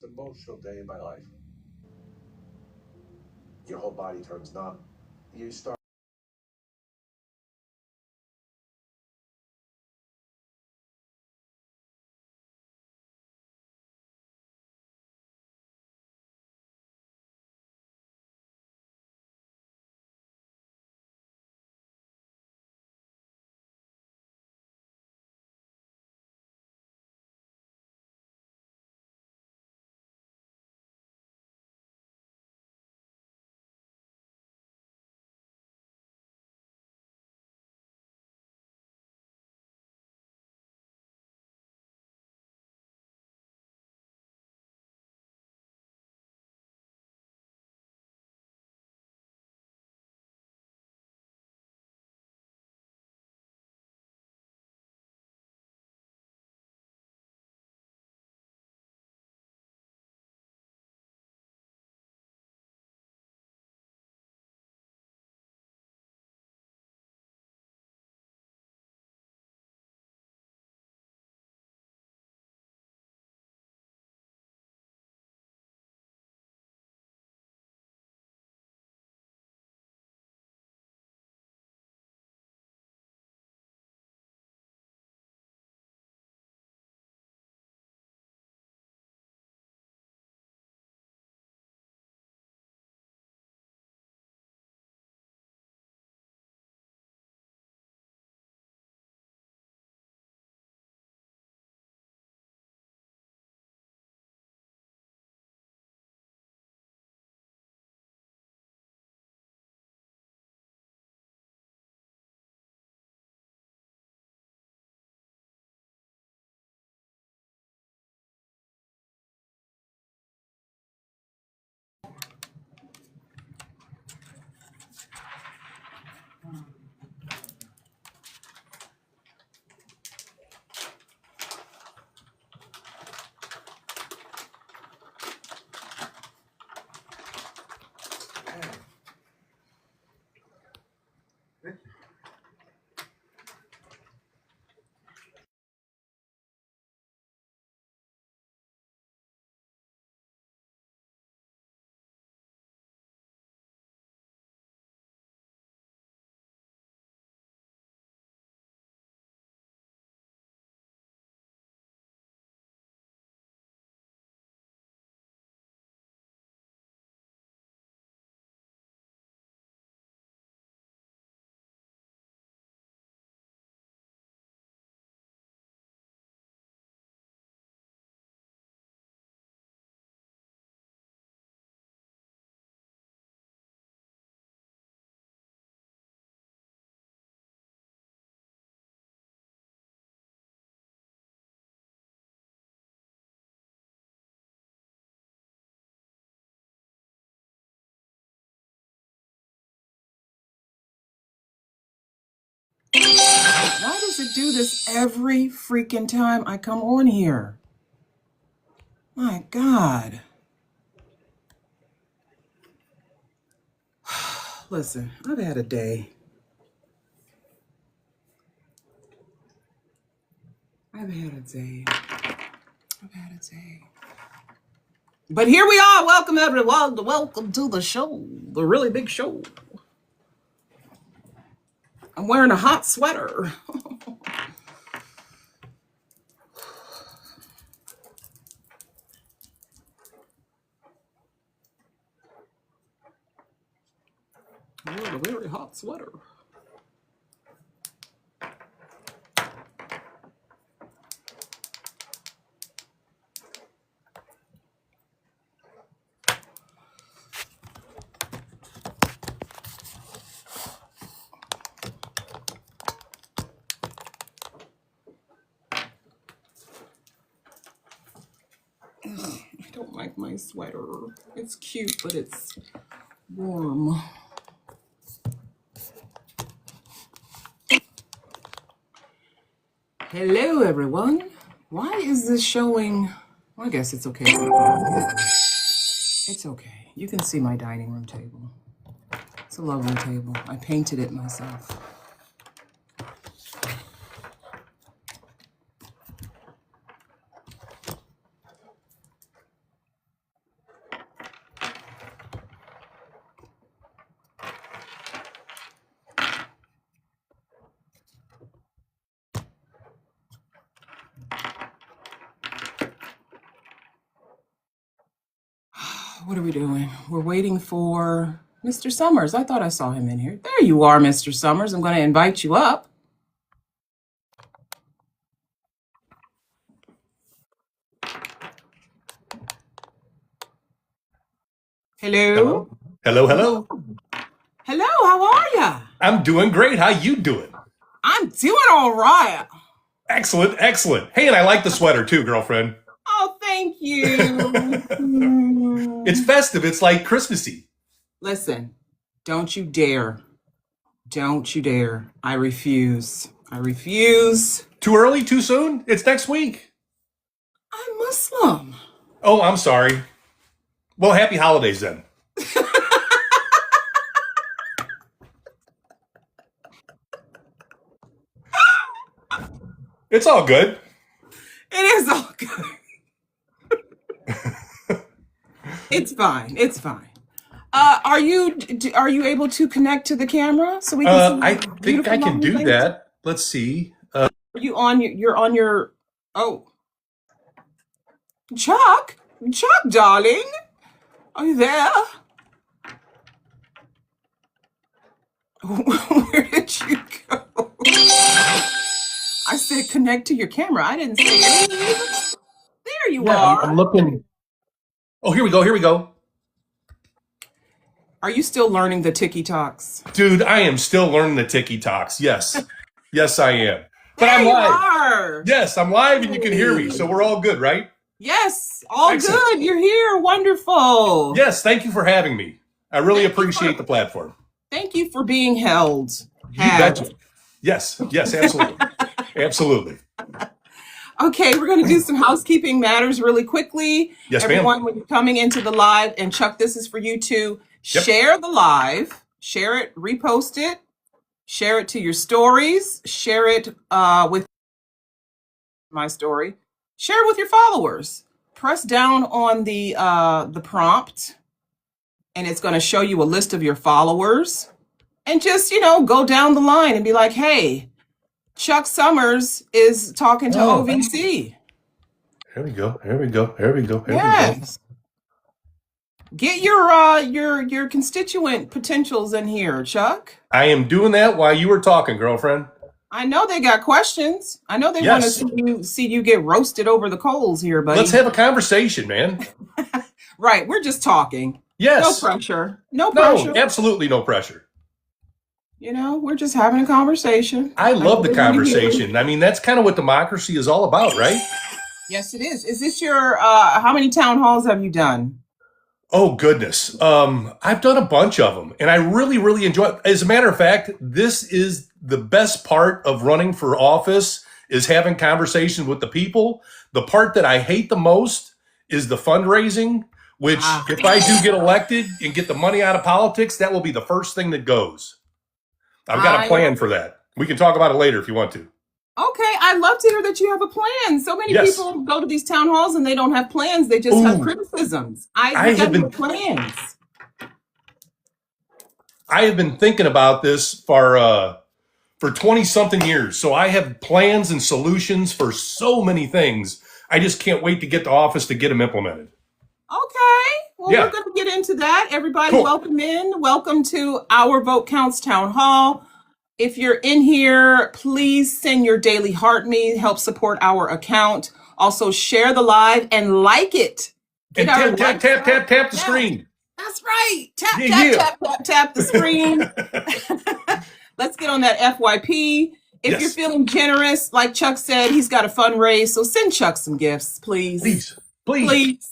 emotional day in my life. Your whole body turns numb. You start. Why does it do this every freaking time I come on here? My God. Listen, I've had a day. I've had a day. But here we are. Welcome, everyone. Welcome to the show, the really big show. I'm wearing a hot sweater. I'm wearing a very hot sweater. I don't like my sweater. It's cute, but it's warm. Hello, everyone. Why is this showing? Well, I guess it's okay. It's okay. You can see my dining room table. It's a lovely table. I painted it myself. What are we doing? We're waiting for Mr. Summers. I thought I saw him in here. There you are, Mr. Summers. I'm going to invite you up. Hello. Hello. Hello, how are ya? I'm doing great. How you doing? I'm doing all right. Excellent. Hey, and I like the sweater too, girlfriend. Oh, thank you. It's festive. It's like Christmassy. Listen, don't you dare. Don't you dare. I refuse. Too early? Too soon? It's next week. I'm Muslim. Oh, I'm sorry. Well, happy holidays then. It's all good. It is all good. It's fine. Are you able to connect to the camera so we can see? I think I can do that. Let's see. Are you on your oh, Chuck, darling, are you there? Where did you go? I said connect to your camera. I didn't say leave. There you are. I'm looking. Oh, here we go. Are you still learning the TikToks? Dude, I am still learning the TikToks. Yes, I am. But I'm There live. you are. Yes, I'm live and you can hear me. So we're all good, right? Yes, all Excellent. good. You're here. Wonderful. Yes, thank you for having me. I really appreciate the platform. Thank you for being held. You betcha. Yes, absolutely. Absolutely. Okay, we're going to do some housekeeping matters really quickly. Yes, Everyone, ma'am. when you're coming into the live, and Chuck, this is for you to share the live, share it, repost it, share it to your stories, share it with my story, share it with your followers. Press down on the prompt, and it's going to show you a list of your followers. And just, go down the line and be like, hey, Chuck Summers is talking to OVC. Here we go. Yes. Get your constituent potentials in here, Chuck. I am doing that while you were talking, girlfriend. I know they got questions. I know they want to see you get roasted over the coals here, buddy. Let's have a conversation, man. Right, we're just talking. Yes. No pressure. No pressure. No, absolutely no pressure. We're just having a conversation. I love the conversation. I mean, that's kind of what democracy is all about, right? Yes, it is. Is this your, how many town halls have you done? Oh, goodness. I've done a bunch of them, and I really, really enjoy it. As a matter of fact, this is the best part of running for office, is having conversations with the people. The part that I hate the most is the fundraising, which if I do get elected and get the money out of politics, that will be the first thing that goes. I've got a plan for that. We can talk about it later if you want to. Okay, I'd love to hear that you have a plan. So many people go to these town halls and they don't have plans. They just have criticisms. I have been plans. I have been thinking about this for 20-something years. So I have plans and solutions for so many things. I just can't wait to get to office to get them implemented. Okay. Well, we're going to get into that. Everybody, welcome in. Welcome to Our Vote Counts Town Hall. If you're in here, please send your daily heart me. Help support our account. Also, share the live and like it. And tap the screen. That's right. Tap the screen. Let's get on that FYP. If you're feeling generous, like Chuck said, he's got a fundraise. So send Chuck some gifts, please. Please.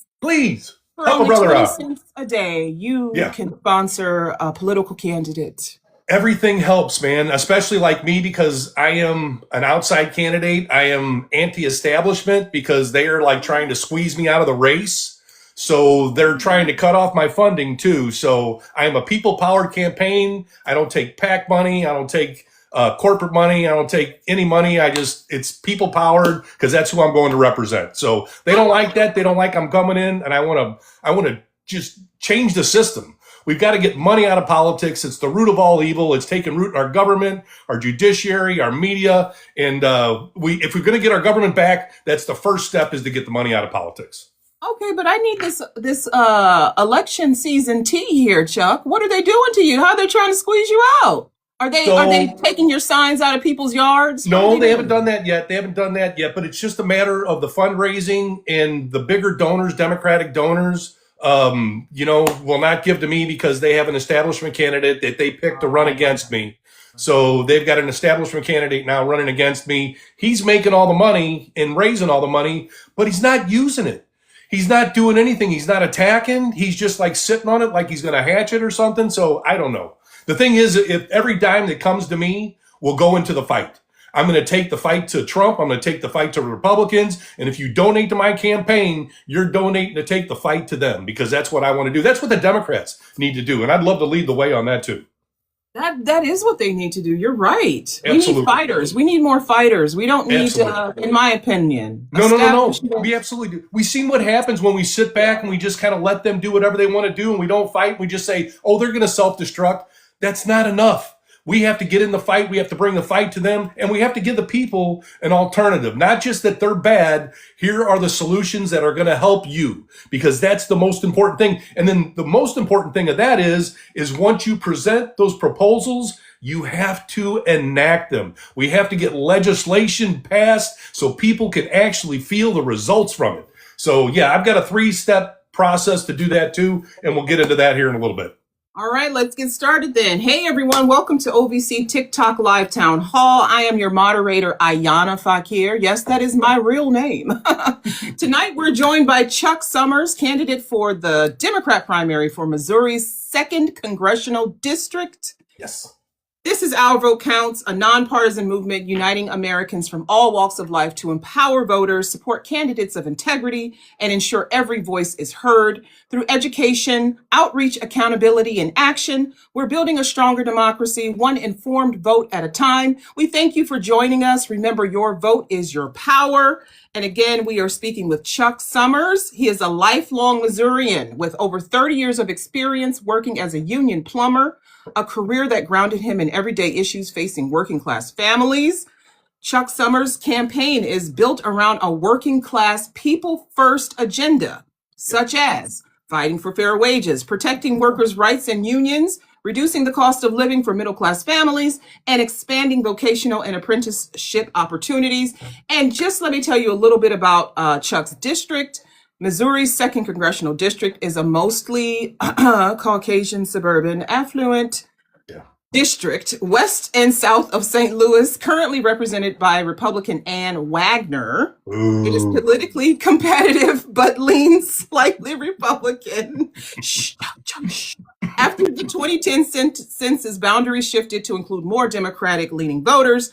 For help only a brother 20 out. cents a day, you can sponsor a political candidate. Everything helps, man, especially like me, because I am an outside candidate. I am anti-establishment because they are like trying to squeeze me out of the race. So they're trying to cut off my funding too. So I am a people-powered campaign. I don't take PAC money. I don't take corporate money. I don't take any money. It's people-powered because that's who I'm going to represent. So they don't like that. They don't like I'm coming in, and I want to just change the system. We've got to get money out of politics. It's the root of all evil. It's taken root in our government, our judiciary, our media. And if we're going to get our government back, that's the first step, is to get the money out of politics. Okay, but I need this election season tea here, Chuck. What are they doing to you? How are they trying to squeeze you out? Are they So taking your signs out of people's yards? What are no, they they haven't done doing? that yet. They haven't done that yet, but it's just a matter of the fundraising and the bigger donors, Democratic donors, will not give to me because they have an establishment candidate that they picked to run against me. So they've got an establishment candidate now running against me. He's making all the money and raising all the money, but he's not using it. He's not doing anything. He's not attacking. He's just like sitting on it like he's going to hatch it or something. So I don't know. The thing is, if every dime that comes to me will go into the fight. I'm going to take the fight to Trump. I'm going to take the fight to Republicans. And if you donate to my campaign, you're donating to take the fight to them because that's what I want to do. That's what the Democrats need to do. And I'd love to lead the way on that too. That is what they need to do. You're right. We need Absolutely. fighters. We need more fighters. We don't need, Absolutely. in my opinion, No. establishment. We absolutely do. We've seen what happens when we sit back and we just kind of let them do whatever they want to do and we don't fight. We just say, oh, they're going to self-destruct. That's not enough. We have to get in the fight. We have to bring the fight to them. And we have to give the people an alternative. Not just that they're bad. Here are the solutions that are going to help you because that's the most important thing. And then the most important thing of that is once you present those proposals, you have to enact them. We have to get legislation passed so people can actually feel the results from it. So yeah, I've got a 3-step process to do that too. And we'll get into that here in a little bit. All right, let's get started then. Hey, everyone. Welcome to OVC TikTok Live Town Hall. I am your moderator, Ayana Fakir. Yes, that is my real name. Tonight, we're joined by Chuck Summers, candidate for the Democrat primary for Missouri's 2nd Congressional District. Yes. This is Our Vote Counts, a nonpartisan movement uniting Americans from all walks of life to empower voters, support candidates of integrity, and ensure every voice is heard. Through education, outreach, accountability, and action, we're building a stronger democracy, one informed vote at a time. We thank you for joining us. Remember, your vote is your power. And again, we are speaking with Chuck Summers. He is a lifelong Missourian with over 30 years of experience working as a union plumber, a career that grounded him in everyday issues facing working class families. Chuck Summers' campaign is built around a working class people first agenda, such as fighting for fair wages, protecting workers' rights and unions, reducing the cost of living for middle class families, and expanding vocational and apprenticeship opportunities. And just let me tell you a little bit about Chuck's district. Missouri's 2nd Congressional District is a mostly Caucasian, suburban, affluent district west and south of St. Louis, currently represented by Republican Ann Wagner. Ooh. It is politically competitive, but leans slightly Republican. After the 2010 census, boundaries shifted to include more Democratic-leaning voters.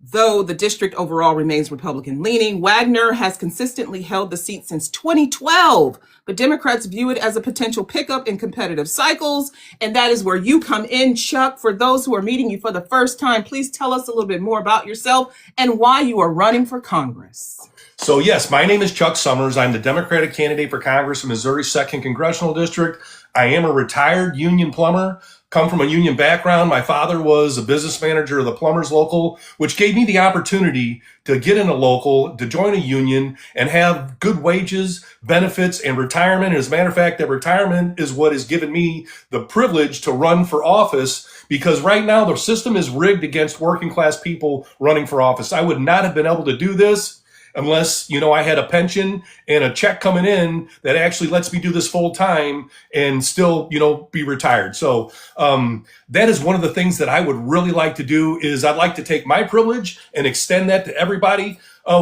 Though the district overall remains Republican-leaning, Wagner has consistently held the seat since 2012, but Democrats view it as a potential pickup in competitive cycles, and that is where you come in, Chuck. For those who are meeting you for the first time, please tell us a little bit more about yourself and why you are running for Congress. So yes, my name is Chuck Summers. I'm the Democratic candidate for Congress in Missouri's 2nd Congressional District. I am a retired union plumber, come from a union background. My father was a business manager of the Plumbers Local, which gave me the opportunity to get in a local, to join a union and have good wages, benefits, and retirement. And as a matter of fact, that retirement is what has given me the privilege to run for office because right now the system is rigged against working class people running for office. I would not have been able to do this unless, I had a pension and a check coming in that actually lets me do this full time and still, be retired. So that is one of the things that I would really like to do is I'd like to take my privilege and extend that to everybody.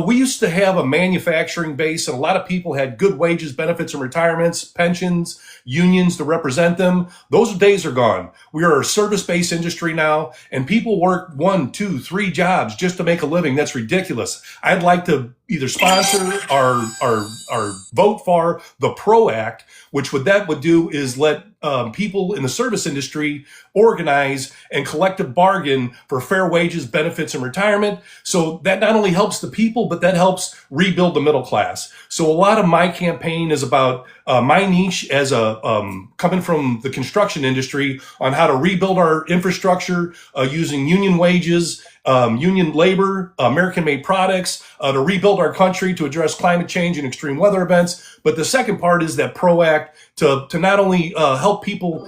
We used to have a manufacturing base and a lot of people had good wages, benefits, and retirements, pensions, unions to represent them. Those days are gone. We are a service-based industry now and people work 1, 2, 3 jobs just to make a living. That's ridiculous. I'd like to either sponsor or vote for the PRO Act, which what that would do is let people in the service industry organize and collective bargain for fair wages, benefits, and retirement. So that not only helps the people, but that helps rebuild the middle class. So a lot of my campaign is about my niche as a coming from the construction industry on how to rebuild our infrastructure using union wages union labor, American-made products, to rebuild our country, to address climate change and extreme weather events. But the second part is that PRO Act to not only help people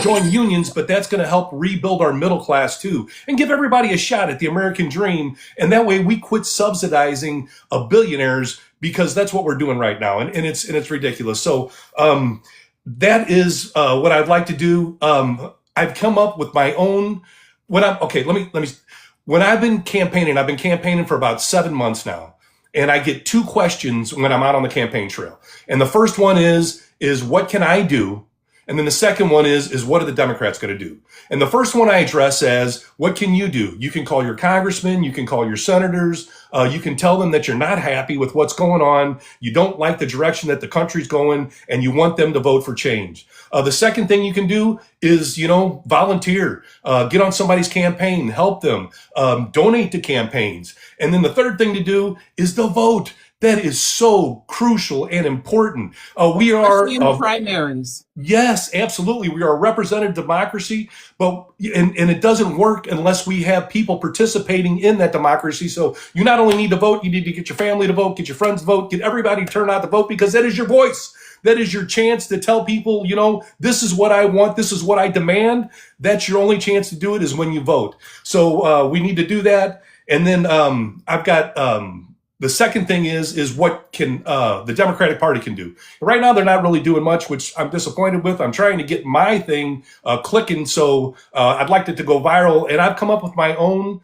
join unions, but that's going to help rebuild our middle class too, and give everybody a shot at the American dream. And that way we quit subsidizing billionaires, because that's what we're doing right now, and it's ridiculous. So that is what I'd like to do. I've come up with my own. When I've been campaigning for about 7 months now, and I get two questions when I'm out on the campaign trail. And the first one is what can I do? And then the second one is what are the Democrats going to do? And the first one I address as, what can you do? You can call your congressman, you can call your senators, you can tell them that you're not happy with what's going on, you don't like the direction that the country's going, and you want them to vote for change. The second thing you can do is, volunteer, get on somebody's campaign, help them, donate to campaigns. And then the third thing to do is to vote. That is so crucial and important. We are Especially in the primaries. Yes, absolutely. We are a representative democracy, but and it doesn't work unless we have people participating in that democracy. So you not only need to vote, you need to get your family to vote, get your friends to vote, get everybody to turn out to vote, because that is your voice. That is your chance to tell people, this is what I want, this is what I demand. That's your only chance to do it, is when you vote. So we need to do that. And then I've got the second thing is what can the Democratic Party can do. Right now, they're not really doing much, which I'm disappointed with. I'm trying to get my thing clicking, so I'd like it to go viral. And I've come up with my own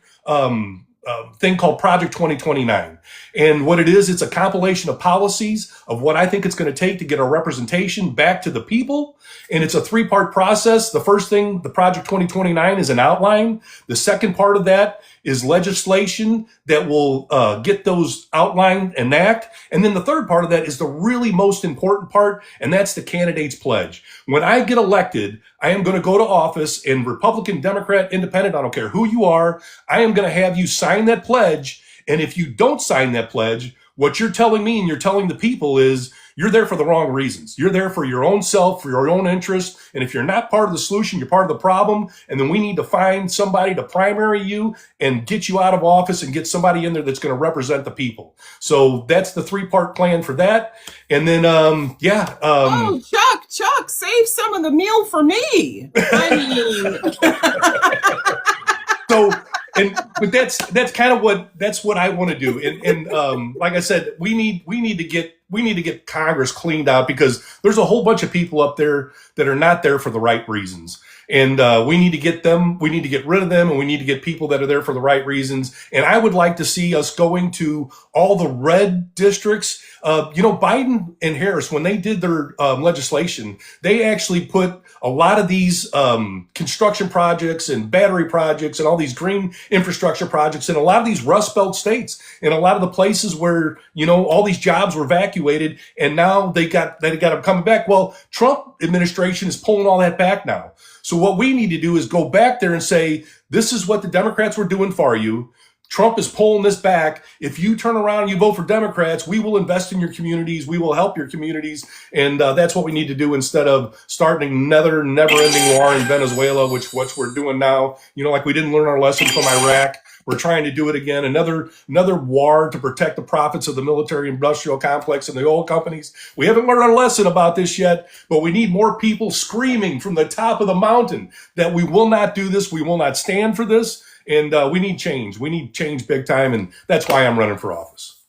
thing called Project 2029. And what it is, it's a compilation of policies of what I think it's going to take to get our representation back to the people. And it's a 3-part process. The first thing, the Project 2029, is an outline. The second part of that is legislation that will get those outlined and enact. And then the third part of that is the really most important part, and that's the candidate's pledge. When I get elected, I am going to go to office, and Republican, Democrat, Independent, I don't care who you are, I am going to have you sign that pledge. And if you don't sign that pledge, what you're telling me and you're telling the people is you're there for the wrong reasons. You're there for your own self, for your own interest. And if you're not part of the solution, you're part of the problem. And then we need to find somebody to primary you and get you out of office and get somebody in there that's going to represent the people. So that's the 3-part plan for that. And then, oh, Chuck, save some of the meal for me. But that's kind of what I want to do. And like I said, we need to get Congress cleaned out, because there's a whole bunch of people up there that are not there for the right reasons. And we need to get rid of them, and we need to get people that are there for the right reasons. And I would like to see us going to all the red districts. Biden and Harris, when they did their legislation, they actually put a lot of these construction projects and battery projects and all these green infrastructure projects in a lot of these Rust Belt states, and a lot of the places where, all these jobs were evacuated, and now they got them coming back. Well, Trump administration is pulling all that back now. So what we need to do is go back there and say, this is what the Democrats were doing for you. Trump is pulling this back. If you turn around and you vote for Democrats, we will invest in your communities. We will help your communities. And that's what we need to do, instead of starting another never-ending war in Venezuela, which we're doing now. Like we didn't learn our lesson from Iraq. We're trying to do it again. Another war to protect the profits of the military industrial complex and the oil companies. We haven't learned our lesson about this yet, but we need more people screaming from the top of the mountain that we will not do this. We will not stand for this. And we need change. We need change big time. And that's why I'm running for office.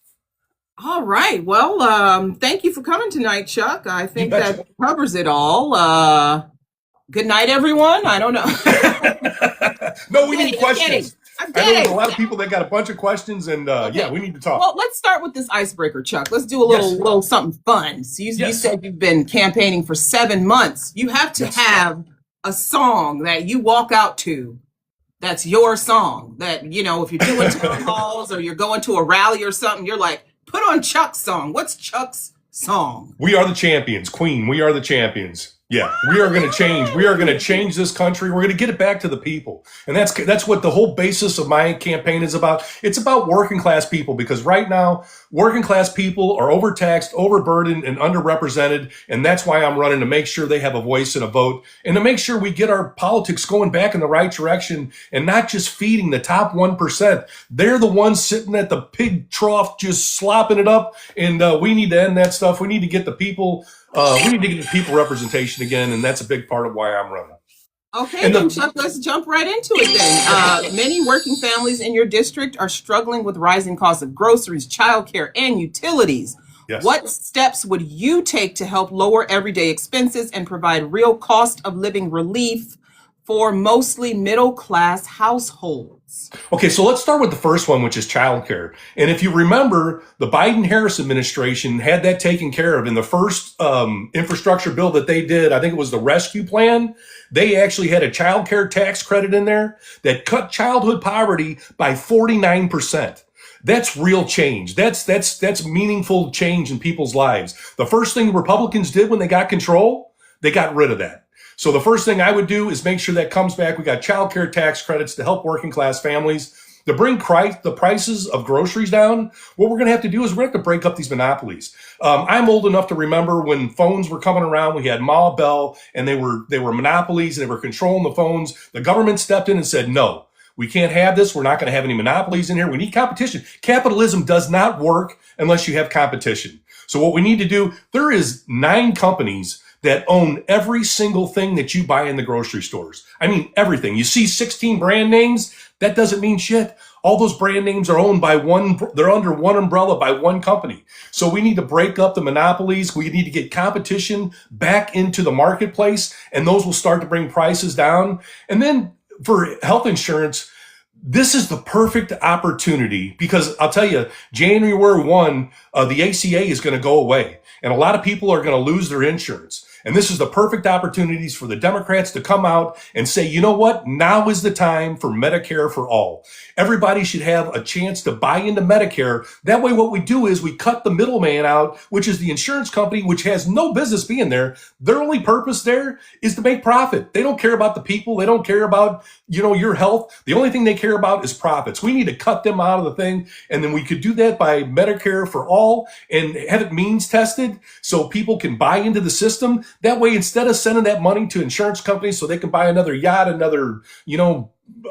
All right. Well, thank you for coming tonight, Chuck. I think that covers it all. Good night, everyone. I don't know. No, we need questions. I know there's a lot of people that got a bunch of questions, and okay. We need to talk. Well, let's start with this icebreaker, Chuck. Let's do a little something fun. So you said you've been campaigning for 7 months. You have to have a song that you walk out to. That's your song. That, if you're doing town halls or you're going to a rally or something, you're like, put on Chuck's song. What's Chuck's song? We are the champions, Queen. We are the champions. Yeah, we are going to change. We are going to change this country. We're going to get it back to the people. And that's what the whole basis of my campaign is about. It's about working class people, because right now, working class people are overtaxed, overburdened, and underrepresented. And that's why I'm running, to make sure they have a voice and a vote, and to make sure we get our politics going back in the right direction, and not just feeding the top 1%. They're the ones sitting at the pig trough just slopping it up. And we need to end that stuff. We need to get the people. We need to get people representation again, and that's a big part of why I'm running. Okay, And then the, Chuck, let's jump right into it then. Many working families in your district are struggling with rising costs of groceries, childcare, and utilities. yes. What steps would you take to help lower everyday expenses and provide real cost of living relief for mostly middle class households? Okay, so let's start with the first one, which is childcare. And if you remember, the Biden-Harris administration had that taken care of in the first infrastructure bill that they did. I think it was the rescue plan. They actually had a childcare tax credit in there that cut childhood poverty by 49%. That's real change. That's meaningful change in people's lives. The first thing the Republicans did when they got control, they got rid of that. So the first thing I would do is make sure that comes back. We got child care tax credits to help working class families, to bring the prices of groceries down. What we're going to have to do is we're going to have to break up these monopolies. I'm old enough to remember when phones were coming around. We had Ma Bell, and they were monopolies, and they were controlling the phones. The government stepped in and said, no, we can't have this. We're not going to have any monopolies in here. We need competition. Capitalism does not work unless you have competition. So what we need to do, there is 9 companies that own every single thing that you buy in the grocery stores. I mean, everything. You see 16 brand names, that doesn't mean shit. All those brand names are owned by they're under one umbrella by one company. So we need to break up the monopolies. We need to get competition back into the marketplace, and those will start to bring prices down. And then for health insurance, this is the perfect opportunity, because I'll tell you, January 1, the ACA is going to go away, and a lot of people are going to lose their insurance. And this is the perfect opportunities for the Democrats to come out and say, you know what? Now is the time for Medicare for all. Everybody should have a chance to buy into Medicare. That way, what we do is we cut the middleman out, which is the insurance company, which has no business being there. Their only purpose there is to make profit. They don't care about the people. They don't care about, your health. The only thing they care about is profits. We need to cut them out of the thing. And then we could do that by Medicare for all and have it means tested so people can buy into the system. That way, instead of sending that money to insurance companies so they can buy another yacht, another,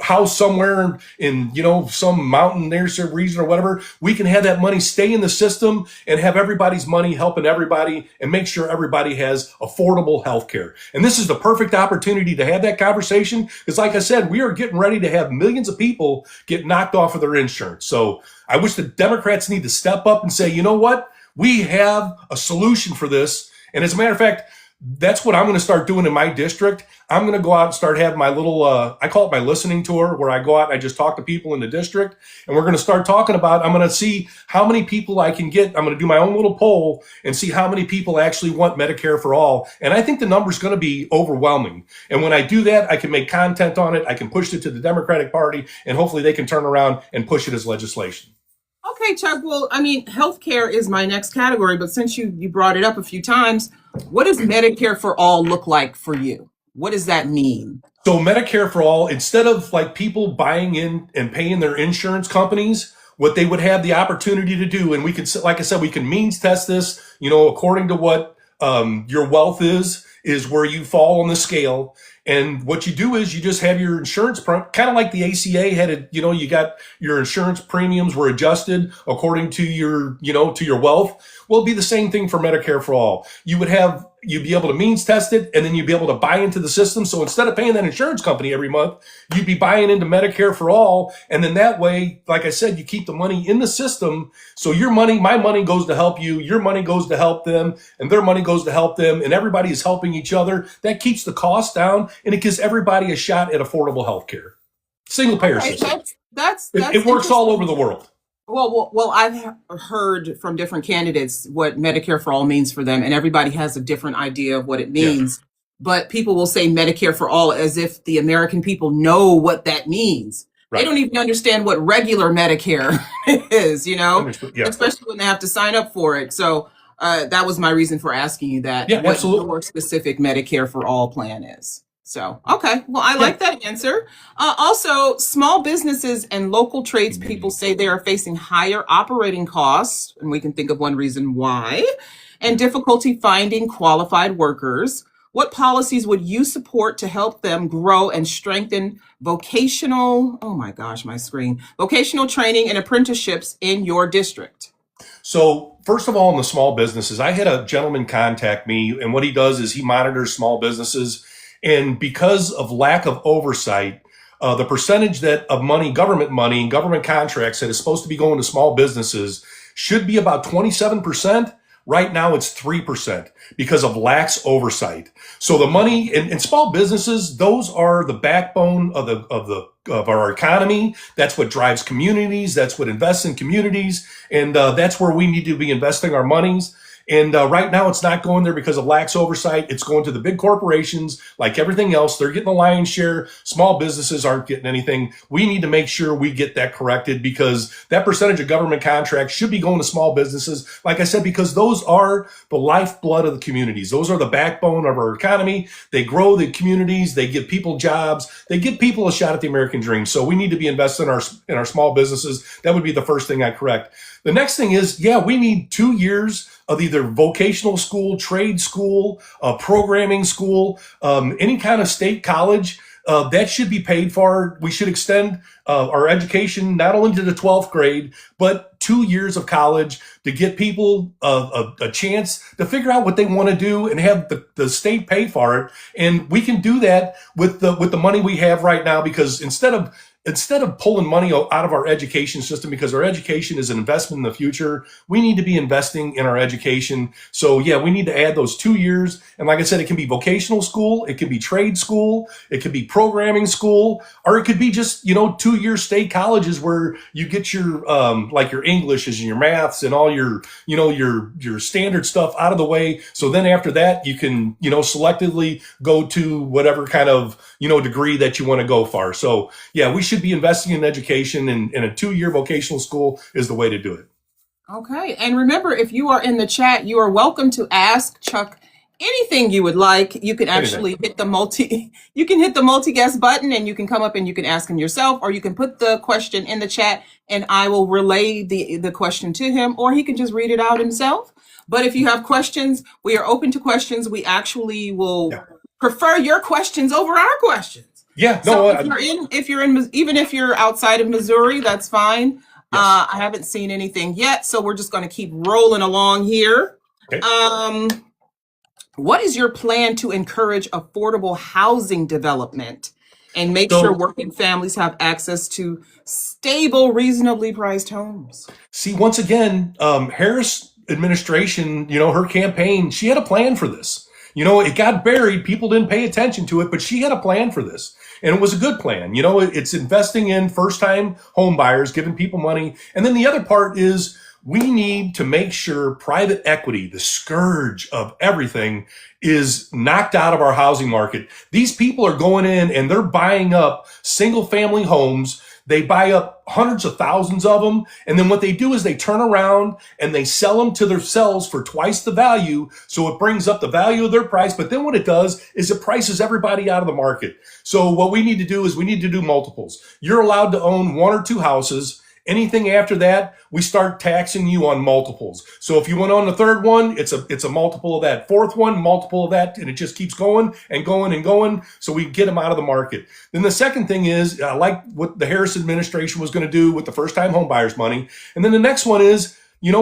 house somewhere in, some mountain near some region or whatever, we can have that money stay in the system and have everybody's money helping everybody and make sure everybody has affordable health care. And this is the perfect opportunity to have that conversation, because like I said, we are getting ready to have millions of people get knocked off of their insurance. So I wish the Democrats need to step up and say, you know what? We have a solution for this. And as a matter of fact, that's what I'm going to start doing in my district. I'm going to go out and start having my little, I call it my listening tour, where I go out and I just talk to people in the district. And we're going to start talking about, I'm going to see how many people I can get. I'm going to do my own little poll and see how many people actually want Medicare for all. And I think the number's going to be overwhelming. And when I do that, I can make content on it. I can push it to the Democratic Party, and hopefully they can turn around and push it as legislation. Okay, Chuck. Well, I mean, healthcare is my next category, but since you brought it up a few times, what does Medicare for all look like for you? What does that mean? So Medicare for all, instead of like people buying in and paying their insurance companies, what they would have the opportunity to do, and we could, like I said, we can means test this, according to what your wealth is where you fall on the scale. And what you do is you just have your insurance, kind of like the ACA had it, you got your insurance premiums were adjusted according to your, to your wealth. Well, it'd be the same thing for Medicare for all. You'd be able to means test it, and then you'd be able to buy into the system. So instead of paying that insurance company every month, you'd be buying into Medicare for all. And then that way, like I said, you keep the money in the system. So your money, my money goes to help you, your money goes to help them, and their money goes to help them. And everybody is helping each other. That keeps the cost down, and it gives everybody a shot at affordable health care. Single payer system. It works all over the world. Well, I've heard from different candidates what Medicare for all means for them, and everybody has a different idea of what it means. Yeah. But people will say Medicare for all as if the American people know what that means. Right. They don't even understand what regular Medicare is, Yeah. Especially when they have to sign up for it. So that was my reason for asking you that, Yeah, what absolutely. your specific Medicare for All plan is. So, okay. Well, I Yeah. like that answer. Also, small businesses and local tradespeople say they are facing higher operating costs, and we can think of one reason why, and difficulty finding qualified workers. What policies would you support to help them grow and strengthen vocational, oh my gosh, my screen, vocational training and apprenticeships in your district? So first of all, in the small businesses, I had a gentleman contact me, and what he does is he monitors small businesses. And because of lack of oversight, the percentage that of money, government money, government contracts that is supposed to be going to small businesses should be about 27%. Right now, it's 3% because of lax oversight. So the money in small businesses, those are the backbone of our economy. That's what drives communities. That's what invests in communities, and that's where we need to be investing our monies. And right now, it's not going there because of lax oversight. It's going to the big corporations, like everything else. They're getting the lion's share. Small businesses aren't getting anything. We need to make sure we get that corrected, because that percentage of government contracts should be going to small businesses. Like I said, because those are the lifeblood of the communities. Those are the backbone of our economy. They grow the communities. They give people jobs. They give people a shot at the American dream. So we need to be investing in our small businesses. That would be the first thing I correct. The next thing is, yeah, we need 2 years of either vocational school, trade school, programming school, any kind of state college. That should be paid for. We should extend our education not only to the 12th grade, but 2 years of college to get people a chance to figure out what they want to do and have the state pay for it. And we can do that with the money we have right now, because instead of pulling money out of our education system, because our education is an investment in the future, we need to be investing in our education. So yeah, we need to add those 2 years. And like I said, it can be vocational school, it can be trade school, it could be programming school, or it could be just, 2-year state colleges where you get your, like your Englishes and your maths and all your, your standard stuff out of the way. So then after that, you can, selectively go to whatever kind of, degree that you want to go for. So yeah, we should be investing in education, and a 2-year vocational school is the way to do it. Okay. And remember, if you are in the chat, you are welcome to ask Chuck anything you would like. You can actually hit the multi-guest button, and you can come up and you can ask him yourself, or you can put the question in the chat and I will relay the question to him, or he can just read it out himself. But if you have questions, we are open to questions. We actually will prefer your questions over our questions. Yeah, So if you're in, even if you're outside of Missouri, that's fine. Yes. I haven't seen anything yet, so we're just going to keep rolling along here. Okay. What is your plan to encourage affordable housing development and make sure working families have access to stable, reasonably priced homes? See, once again, Harris administration, her campaign, she had a plan for this. It got buried. People didn't pay attention to it, but she had a plan for this. And it was a good plan. It's investing in first-time home buyers, giving people money. And then the other part is we need to make sure private equity, the scourge of everything, is knocked out of our housing market. These people are going in and they're buying up single-family homes. They buy up hundreds of thousands of them. And then what they do is they turn around and they sell them to themselves for twice the value. So it brings up the value of their price. But then what it does is it prices everybody out of the market. So what we need to do is we need to do multiples. You're allowed to own 1 or 2 houses. Anything after that, we start taxing you on multiples. So if you want on the third one, it's a multiple of that. Fourth one, multiple of that, and it just keeps going and going and going. So we get them out of the market. Then the second thing is, I like what the Harris administration was going to do with the first-time home buyers money. And then the next one is,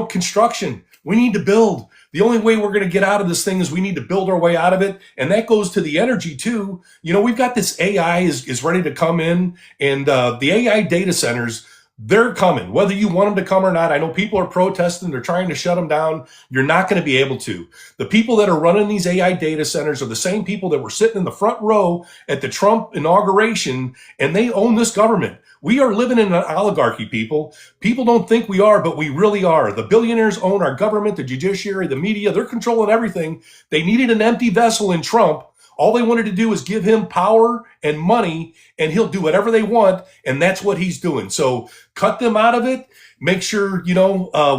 construction. We need to build. The only way we're going to get out of this thing is we need to build our way out of it. And that goes to the energy too. We've got this AI is ready to come in, and the AI data centers, they're coming, whether you want them to come or not. I know people are protesting. They're trying to shut them down. You're not going to be able to. The people that are running these AI data centers are the same people that were sitting in the front row at the Trump inauguration, and they own this government. We are living in an oligarchy, people. People don't think we are, but we really are. The billionaires own our government, the judiciary, the media. They're controlling everything. They needed an empty vessel in Trump. All they wanted to do is give him power and money, and he'll do whatever they want. And that's what he's doing. So cut them out of it. Make sure,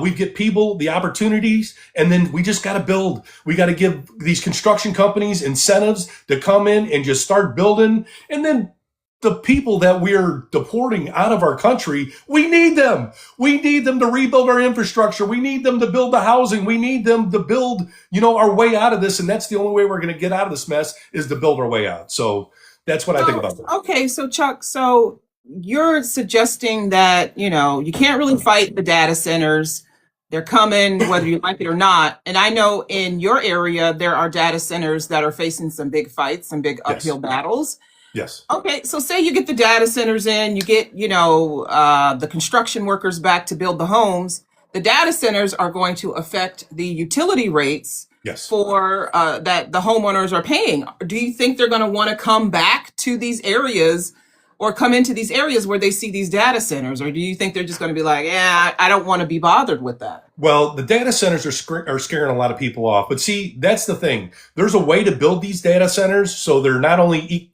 we get people the opportunities, and then we just got to build. We got to give these construction companies incentives to come in and just start building. And then the people that we're deporting out of our country, we need them. We need them to rebuild our infrastructure. We need them to build the housing. We need them to build, our way out of this. And that's the only way we're going to get out of this mess, is to build our way out. So that's what I think about that. Okay, so Chuck, you're suggesting that, you can't really fight the data centers. They're coming whether you like it or not. And I know in your area, there are data centers that are facing some big fights, some big uphill battles. Yes. Okay, so say you get the data centers in, you get, the construction workers back to build the homes. The data centers are going to affect the utility rates for that the homeowners are paying. Do you think they're going to want to come back to these areas or come into these areas where they see these data centers? Or do you think they're just going to be like, I don't want to be bothered with that? Well, the data centers are scaring a lot of people off. But see, that's the thing. There's a way to build these data centers so they're not only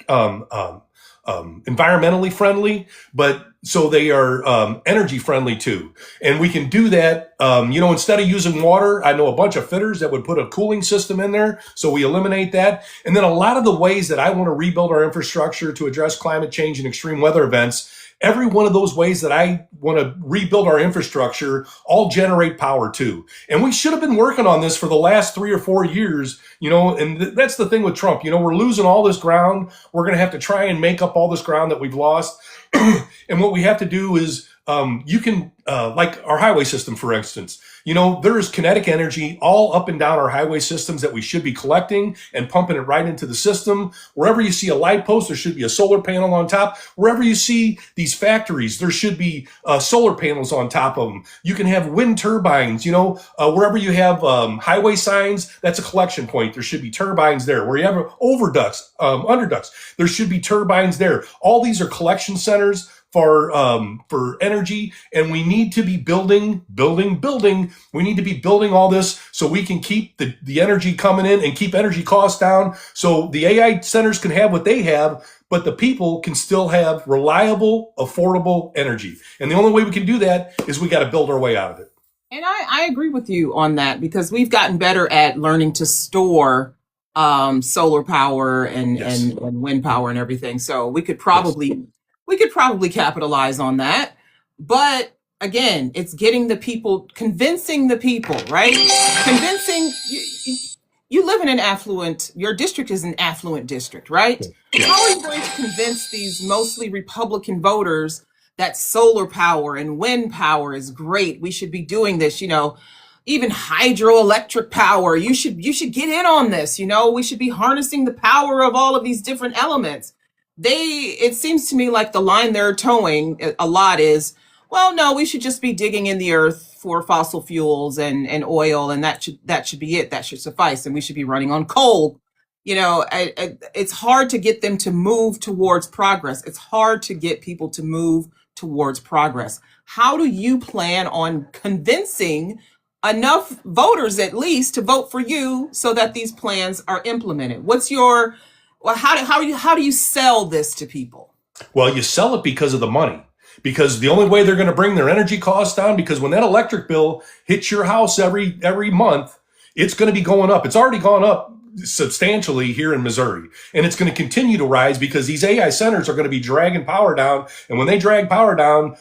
environmentally friendly, but so they are energy friendly too. And we can do that. Instead of using water, I know a bunch of fitters that would put a cooling system in there. So we eliminate that. And then a lot of the ways that I want to rebuild our infrastructure to address climate change and extreme weather events, every one of those ways that I want to rebuild our infrastructure all generate power too. And we should have been working on this for the last 3 or 4 years, and that's the thing with Trump. We're losing all this ground. We're going to have to try and make up all this ground that we've lost. And what we have to do is, like our highway system, for instance, there is kinetic energy all up and down our highway systems that we should be collecting and pumping it right into the system. Wherever you see a light post, there should be a solar panel on top. Wherever you see these factories, there should be solar panels on top of them. You can have wind turbines, wherever you have highway signs, that's a collection point. There should be turbines there. Where you have overducts, underducts, there should be turbines there. All these are collection centers for energy, and we need to be building. We need to be building all this so we can keep the energy coming in and keep energy costs down, so the AI centers can have what they have, but the people can still have reliable, affordable energy. And the only way we can do that is we got to build our way out of it. And I agree with you on that, because we've gotten better at learning to store solar power and wind power and everything. So we could probably capitalize on that. But again, it's getting the people, convincing the people, right? Convincing you live in your district is an affluent district, right? Yeah. How are you going to convince these mostly Republican voters that solar power and wind power is great? We should be doing this, even hydroelectric power. You should get in on this. We should be harnessing the power of all of these different elements. It seems to me like the line they're towing a lot is, well, no, we should just be digging in the earth for fossil fuels and oil, and that should be it. That should suffice, and we should be running on coal. It's hard to get them to move towards progress. It's hard to get people to move towards progress. How do you plan on convincing enough voters, at least, to vote for you so that these plans are implemented? How do you sell this to people? Well, you sell it because of the money. Because the only way they're going to bring their energy costs down, because when that electric bill hits your house every month, it's going to be going up. It's already gone up substantially here in Missouri. And it's going to continue to rise because these AI centers are going to be dragging power down. And when they drag power down,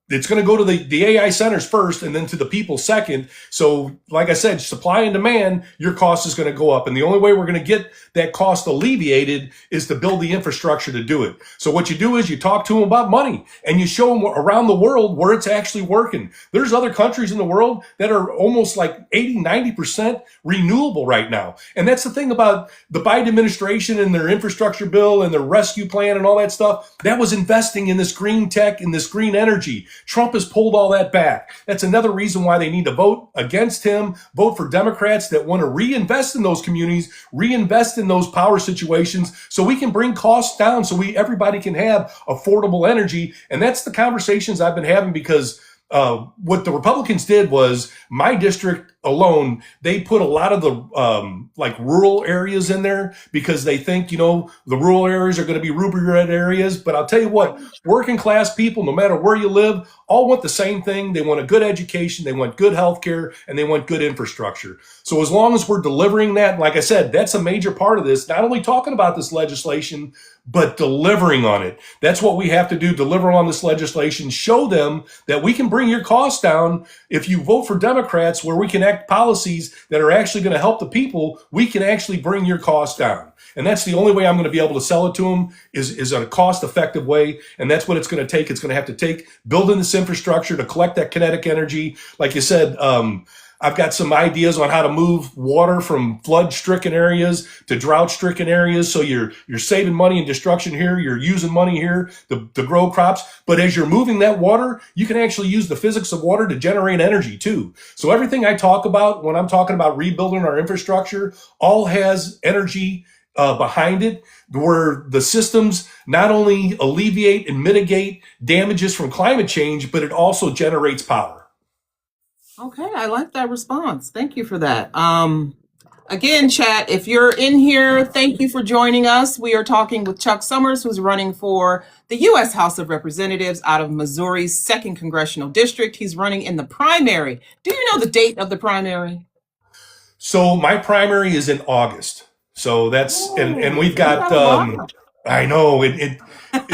it's going to go to the AI centers first and then to the people second. So like I said, supply and demand, your cost is going to go up. And the only way we're going to get that cost alleviated is to build the infrastructure to do it. So what you do is you talk to them about money and you show them around the world where it's actually working. There's other countries in the world that are almost like 80-90% renewable right now. And that's the thing about the Biden administration and their infrastructure bill and their rescue plan and all that stuff. That was investing in this green tech and this green energy. Trump has pulled all that back. That's another reason why they need to vote against him, vote for Democrats that want to reinvest in those communities, reinvest in those power situations so we can bring costs down so everybody can have affordable energy. And that's the conversations I've been having, because what the Republicans did was, my district alone, they put a lot of the like rural areas in there because they think, you know, the rural areas are going to be ruby red areas. But I'll tell you what, working class people, no matter where you live, all want the same thing. They want a good education, they want good health care, and they want good infrastructure. So as long as we're delivering that, like I said, that's a major part of this, not only talking about this legislation, but delivering on it. That's what we have to do, deliver on this legislation, show them that we can bring your costs down. If you vote for Democrats where we can act policies that are actually going to help the people, we can actually bring your costs down. And that's the only way I'm going to be able to sell it to them is in a cost-effective way. And that's what it's going to take. It's going to have to take building this infrastructure to collect that kinetic energy. Like you said, I've got some ideas on how to move water from flood-stricken areas to drought-stricken areas. So you're saving money in destruction here. You're using money here to grow crops. But as you're moving that water, you can actually use the physics of water to generate energy too. So everything I talk about when I'm talking about rebuilding our infrastructure all has energy behind it, where the systems not only alleviate and mitigate damages from climate change, but it also generates power. Okay, I like that response. Thank you for that. Again, chat, if you're in here, thank you for joining us. We are talking with Chuck Summers, who's running for the U.S. House of Representatives out of Missouri's 2nd Congressional District. He's running in the primary. Do you know the date of the primary? So my primary is in August. So that's, and we've got, I know, in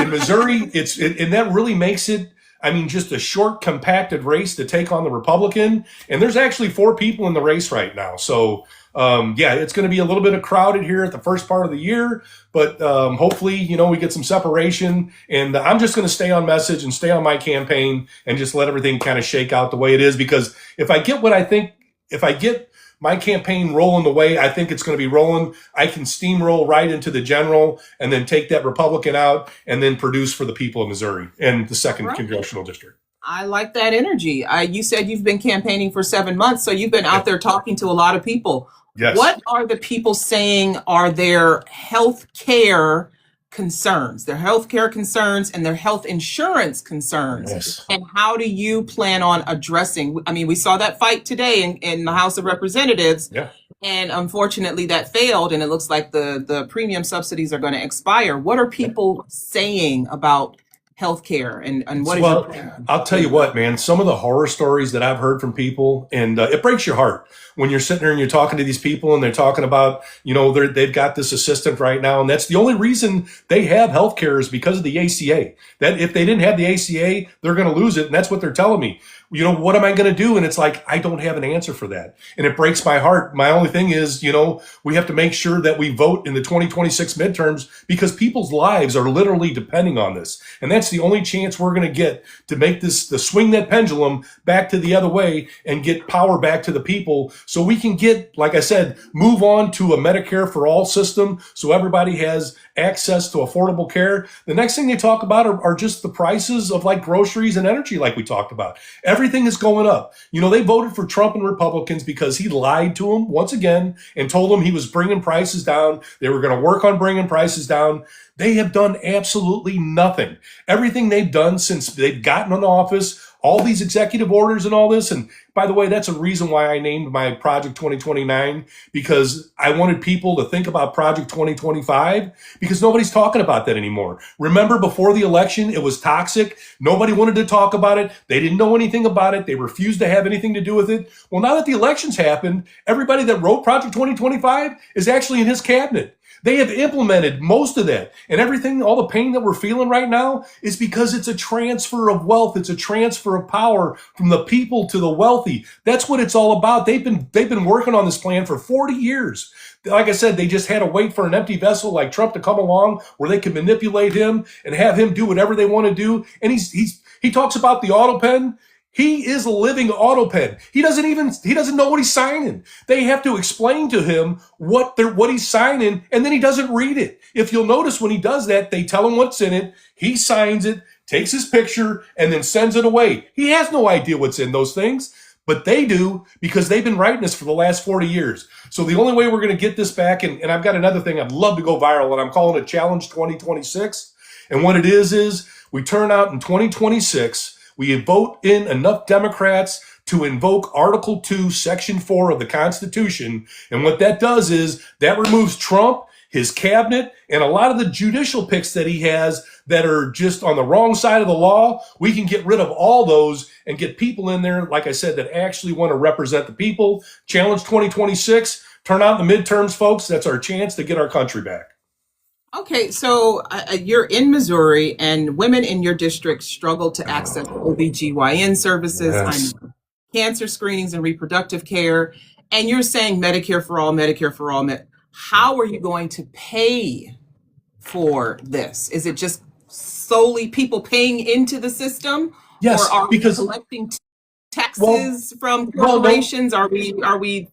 Missouri, and that really makes it, I mean, just a short, compacted race to take on the Republican. And there's actually 4 people in the race right now. So, yeah, it's going to be a little bit of crowded here at the first part of the year. But hopefully, you know, we get some separation. And I'm just going to stay on message and stay on my campaign and just let everything kind of shake out the way it is. Because if I get my campaign rolling the way I think it's going to be rolling, I can steamroll right into the general and then take that Republican out and then produce for the people of Missouri and the 2nd Congressional District. I like that energy. You said you've been campaigning for 7 months, so you've been out there talking to a lot of people. Yes. What are the people saying are their health care concerns, and their health insurance concerns? Yes. And how do you plan on addressing? I mean, we saw that fight today in the House of Representatives. Yeah. And unfortunately that failed, and it looks like the premium subsidies are going to expire. What are people saying about healthcare and what is your plan? I'll tell you what, man, some of the horror stories that I've heard from people, and it breaks your heart when you're sitting there and you're talking to these people and they're talking about, you know, they've got this assistant right now. And that's the only reason they have healthcare is because of the ACA. That if they didn't have the ACA, they're going to lose it. And that's what they're telling me. You know, what am I going to do? And it's like, I don't have an answer for that. And it breaks my heart. My only thing is, you know, we have to make sure that we vote in the 2026 midterms because people's lives are literally depending on this. And that's the only chance we're going to get to make this, to swing that pendulum back to the other way and get power back to the people so we can get, like I said, move on to a Medicare for all system so everybody has access to affordable care. The next thing they talk about are just the prices of like groceries and energy, like we talked about. Everything is going up. You know, they voted for Trump and Republicans because he lied to them once again and told them he was bringing prices down. They were going to work on bringing prices down. They have done absolutely nothing. Everything they've done since they've gotten in office, all these executive orders and all this. And by the way, that's a reason why I named my Project 2029, because I wanted people to think about Project 2025 because nobody's talking about that anymore. Remember, before the election, it was toxic. Nobody wanted to talk about it. They didn't know anything about it. They refused to have anything to do with it. Well, now that the elections happened, everybody that wrote Project 2025 is actually in his cabinet. They have implemented most of that, and everything, all the pain that we're feeling right now is because it's a transfer of wealth. It's a transfer of power from the people to the wealthy. That's what it's all about. They've been working on this plan for 40 years. Like I said, they just had to wait for an empty vessel like Trump to come along where they can manipulate him and have him do whatever they want to do. And he talks about the auto pen. He is a living auto pen. He doesn't know what he's signing. They have to explain to him what he's signing, and then he doesn't read it. If you'll notice when he does that, they tell him what's in it. He signs it, takes his picture, and then sends it away. He has no idea what's in those things, but they do because they've been writing this for the last 40 years. So the only way we're going to get this back, and I've got another thing I'd love to go viral, and I'm calling it Challenge 2026. And what it is we turn out in 2026, we vote in enough Democrats to invoke Article 2, Section 4 of the Constitution. And what that does is that removes Trump, his cabinet, and a lot of the judicial picks that he has that are just on the wrong side of the law. We can get rid of all those and get people in there, like I said, that actually want to represent the people. Challenge 2026, turn out the midterms, folks. That's our chance to get our country back. Okay, so you're in Missouri, and women in your district struggle to access OBGYN services, Yes. I know, cancer screenings and reproductive care, and you're saying Medicare for all, Medicare for all. How are you going to pay for this? Is it just solely people paying into the system, Yes, or are we because collecting taxes from no. corporations? Are we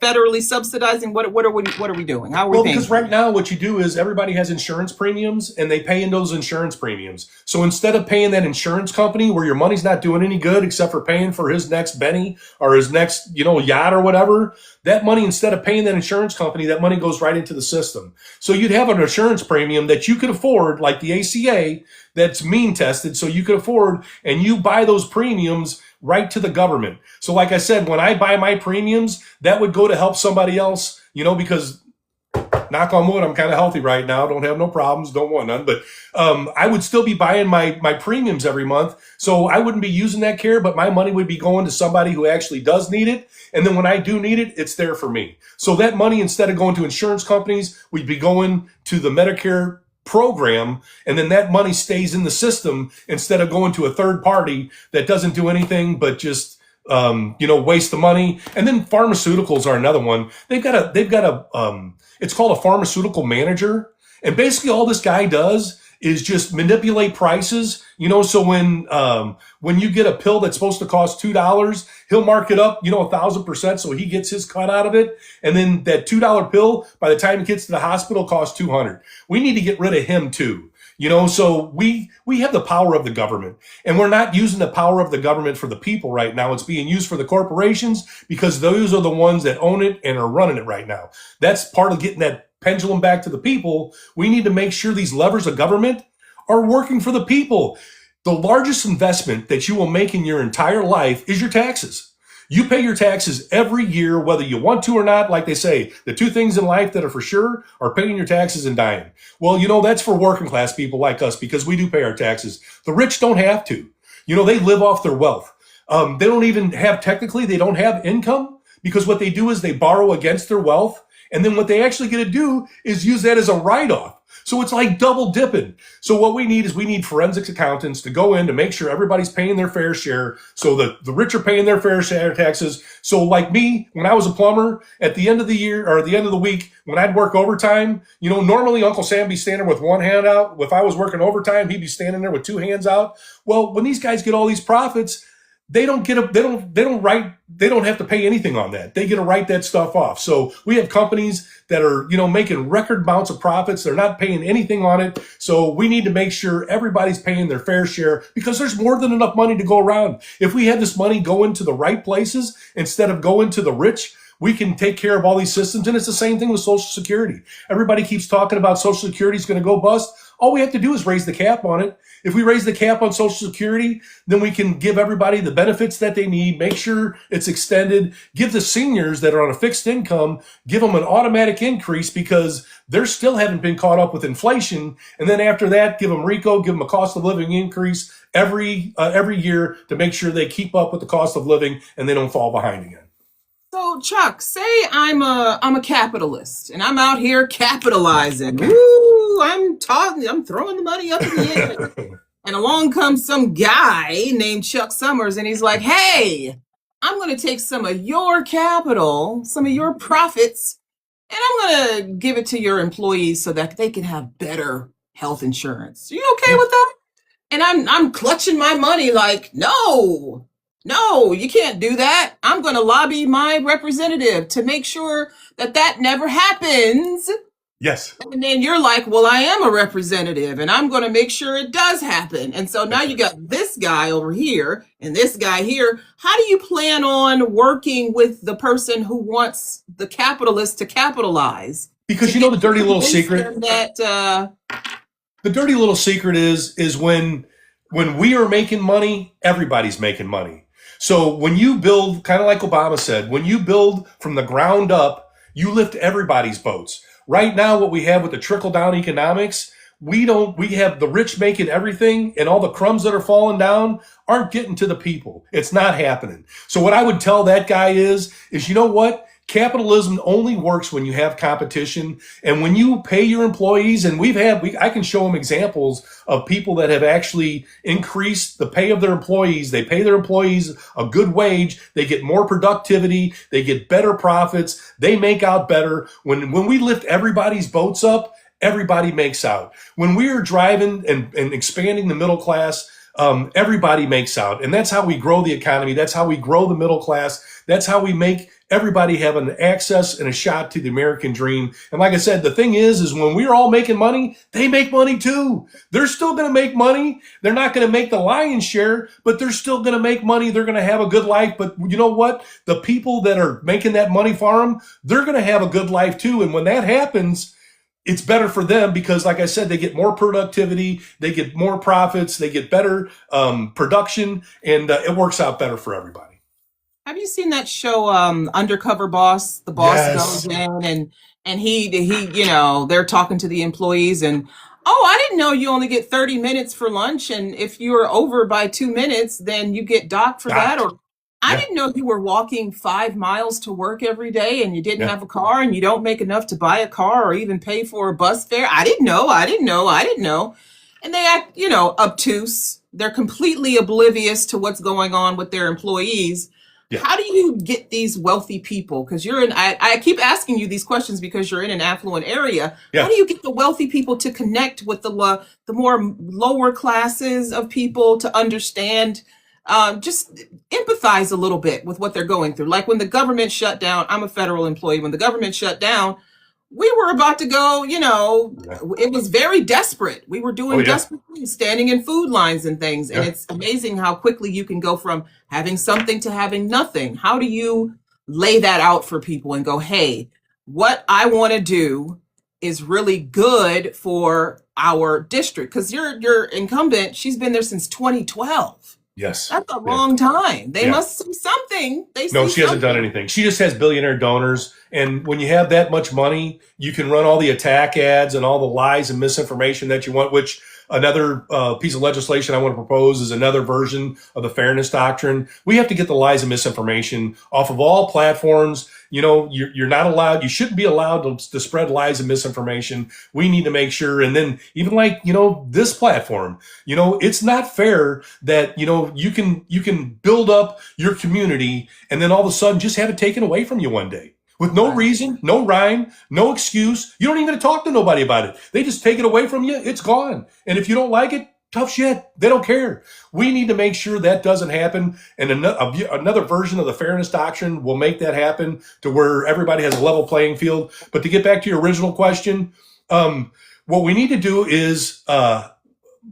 federally subsidizing? What are we doing? How are we Well, paying? because right now what you do is everybody has insurance premiums and they pay into those insurance premiums. So instead of paying that insurance company where your money's not doing any good except for paying for his next Benny or his next, yacht or whatever, that money, instead of paying that insurance company, that money goes right into the system. So you'd have an insurance premium that you could afford, like the ACA, that's mean tested, so you could afford, and you buy those premiums right to the government. So like I said, when I buy my premiums, that would go to help somebody else, because knock on wood, I'm kind of healthy right now. Don't have no problems. Don't want none. But I would still be buying my premiums every month. So I wouldn't be using that care, but my money would be going to somebody who actually does need it. And then when I do need it, it's there for me. So that money, instead of going to insurance companies, would be going to the Medicare program, and then that money stays in the system instead of going to a third party that doesn't do anything but just waste the money. And then pharmaceuticals are another one. They've got a it's called a pharmaceutical manager, and basically all this guy does is just manipulate prices. So when you get a pill that's supposed to cost $2, he'll mark it up 1,000%, so he gets his cut out of it. And then that $2 pill, by the time it gets to the hospital, costs $200. We need to get rid of him too. So we have the power of the government, and we're not using the power of the government for the people right now. It's being used for the corporations because those are the ones that own it and are running it right now. That's part of getting that pendulum back to the people. We need to make sure these levers of government are working for the people. The largest investment that you will make in your entire life is your taxes. You pay your taxes every year, whether you want to or not. Like they say, the two things in life that are for sure are paying your taxes and dying. Well, that's for working class people like us, because we do pay our taxes. The rich don't have to. They live off their wealth. They don't even have, technically, they don't have income, because what they do is they borrow against their wealth. And then what they actually get to do is use that as a write-off. So it's like double dipping. So what we need is forensic accountants to go in to make sure everybody's paying their fair share, so that the rich are paying their fair share of taxes. So like me, when I was a plumber, at the end of the year or at the end of the week, when I'd work overtime, normally Uncle Sam be standing with one hand out. If I was working overtime, he'd be standing there with two hands out. Well, when these guys get all these profits, they don't have to pay anything on that. They get to write that stuff off. So we have companies that are, making record amounts of profits. They're not paying anything on it. So we need to make sure everybody's paying their fair share, because there's more than enough money to go around. If we had this money go into the right places instead of going to the rich, we can take care of all these systems. And it's the same thing with Social Security. Everybody keeps talking about Social Security is going to go bust. All we have to do is raise the cap on it. If we raise the cap on Social Security, then we can give everybody the benefits that they need, make sure it's extended, give the seniors that are on a fixed income, give them an automatic increase, because they still haven't been caught up with inflation. And then after that, give them RICO, give them a cost of living increase every year to make sure they keep up with the cost of living and they don't fall behind again. So Chuck, say I'm a capitalist and I'm out here capitalizing. Woo, I'm throwing the money up in the air. And along comes some guy named Chuck Summers, and he's like, hey, I'm going to take some of your capital, some of your profits, and I'm going to give it to your employees so that they can have better health insurance. Are you okay with that? And I'm clutching my money like, no, you can't do that. I'm going to lobby my representative to make sure that never happens. Yes. And then you're like, well, I am a representative and I'm going to make sure it does happen. And so now you got this guy over here and this guy here. How do you plan on working with the person who wants the capitalist to capitalize? Because the dirty little secret, the dirty little secret is when we are making money, everybody's making money. So when you build, kind of like Obama said, when you build from the ground up, you lift everybody's boats. Right now, what we have with the trickle down economics, we have the rich making everything, and all the crumbs that are falling down aren't getting to the people. It's not happening. So what I would tell that guy is you know what? Capitalism only works when you have competition and when you pay your employees. And I can show them examples of people that have actually increased the pay of their employees. They pay their employees a good wage. They get more productivity. They get better profits. They make out better. When we lift everybody's boats up, everybody makes out. When we are driving and expanding the middle class, everybody makes out. And that's how we grow the economy. That's how we grow the middle class. That's how we make everybody have an access and a shot to the American dream. And like I said, the thing is when we're all making money, they make money too. They're still going to make money. They're not going to make the lion's share, but they're still going to make money. They're going to have a good life. But you know what? The people that are making that money for them, they're going to have a good life too. And when that happens, it's better for them because, like I said, they get more productivity, they get more profits, they get better production, and it works out better for everybody. Have you seen that show, Undercover Boss? The boss Yes. goes in and he, they're talking to the employees and, oh, I didn't know you only get 30 minutes for lunch. And if you're over by 2 minutes, then you get docked for that. Or I Yeah. didn't know you were walking 5 miles to work every day and you didn't Yeah. have a car and you don't make enough to buy a car or even pay for a bus fare. I didn't know. And they act, obtuse. They're completely oblivious to what's going on with their employees. Yeah. How do you get these wealthy people? Because I keep asking you these questions because you're in an affluent area. Yeah. How do you get the wealthy people to connect with the more lower classes of people to understand, just empathize a little bit with what they're going through? Like when the government shut down, I'm a federal employee. When the government shut down, we were about to go, it was very desperate. We were doing desperate things, standing in food lines and things. And it's amazing how quickly you can go from having something to having nothing. How do you lay that out for people and go, hey, what I want to do is really good for our district? Because your incumbent, she's been there since 2012. Yes. That's a long time. They must see something. No, she hasn't done anything. She just has billionaire donors. And when you have that much money, you can run all the attack ads and all the lies and misinformation that you want, which another piece of legislation I want to propose is another version of the fairness doctrine. We have to get the lies and misinformation off of all platforms. You're not allowed, you shouldn't be allowed to spread lies and misinformation. We need to make sure. And then even like, this platform, it's not fair that, you can build up your community and then all of a sudden just have it taken away from you one day. With no reason, no rhyme, no excuse. You don't even talk to nobody about it. They just take it away from you. It's gone. And if you don't like it, tough shit. They don't care. We need to make sure that doesn't happen. And another version of the fairness doctrine will make that happen to where everybody has a level playing field. But to get back to your original question, what we need to do is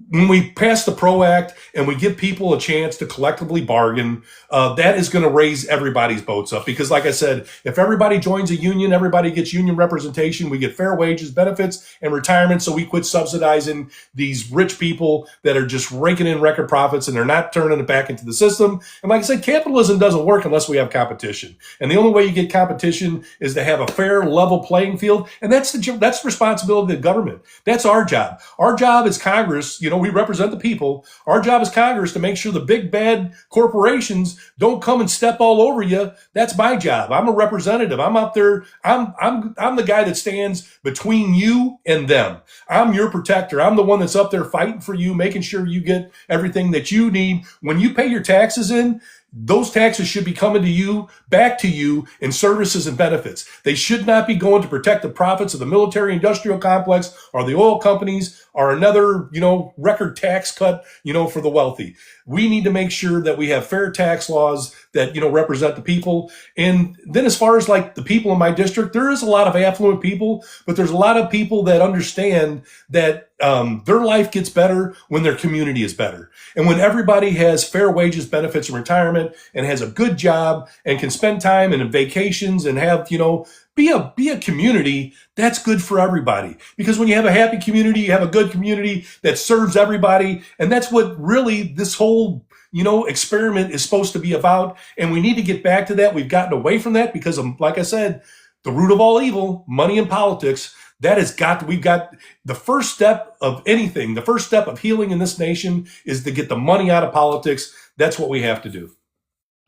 when we pass the PRO Act and we give people a chance to collectively bargain, that is going to raise everybody's boats up. Because like I said, if everybody joins a union, everybody gets union representation, we get fair wages, benefits, and retirement. So we quit subsidizing these rich people that are just raking in record profits and they're not turning it back into the system. And like I said, capitalism doesn't work unless we have competition. And the only way you get competition is to have a fair, level playing field. And that's the responsibility of the government. That's our job. Our job is Congress. We represent the people. Our job is Congress to make sure the big bad corporations don't come and step all over you. That's my job. I'm a representative. I'm out there. I'm the guy that stands between you and them. I'm your protector. I'm the one that's up there fighting for you, making sure you get everything that you need. When you pay your taxes in, those taxes should be coming to you, back to you in services and benefits. They should not be going to protect the profits of the military industrial complex or the oil companies or another, record tax cut, for the wealthy. We need to make sure that we have fair tax laws that, represent the people. And then as far as like the people in my district, there is a lot of affluent people, but there's a lot of people that understand that their life gets better when their community is better. And when everybody has fair wages, benefits, and retirement and has a good job and can spend time and vacations and have, be a community, that's good for everybody. Because when you have a happy community, you have a good community that serves everybody. And that's what really this whole, experiment is supposed to be about. And we need to get back to that. We've gotten away from that because of, like I said, the root of all evil, money and politics. We've got the first step of anything. The first step of healing in this nation is to get the money out of politics. That's what we have to do.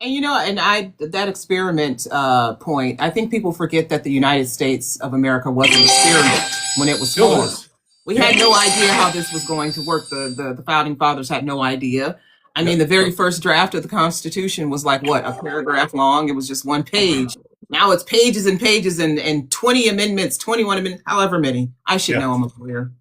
And that experiment point, I think people forget that the United States of America was an experiment when it was Still formed. is. We had no idea how this was going to work. The founding fathers had no idea. I mean, the very first draft of the Constitution was like, what, a paragraph long? It was just one page. Now it's pages and pages and 20 amendments, 21 amendments, however many. I should know, I'm a lawyer.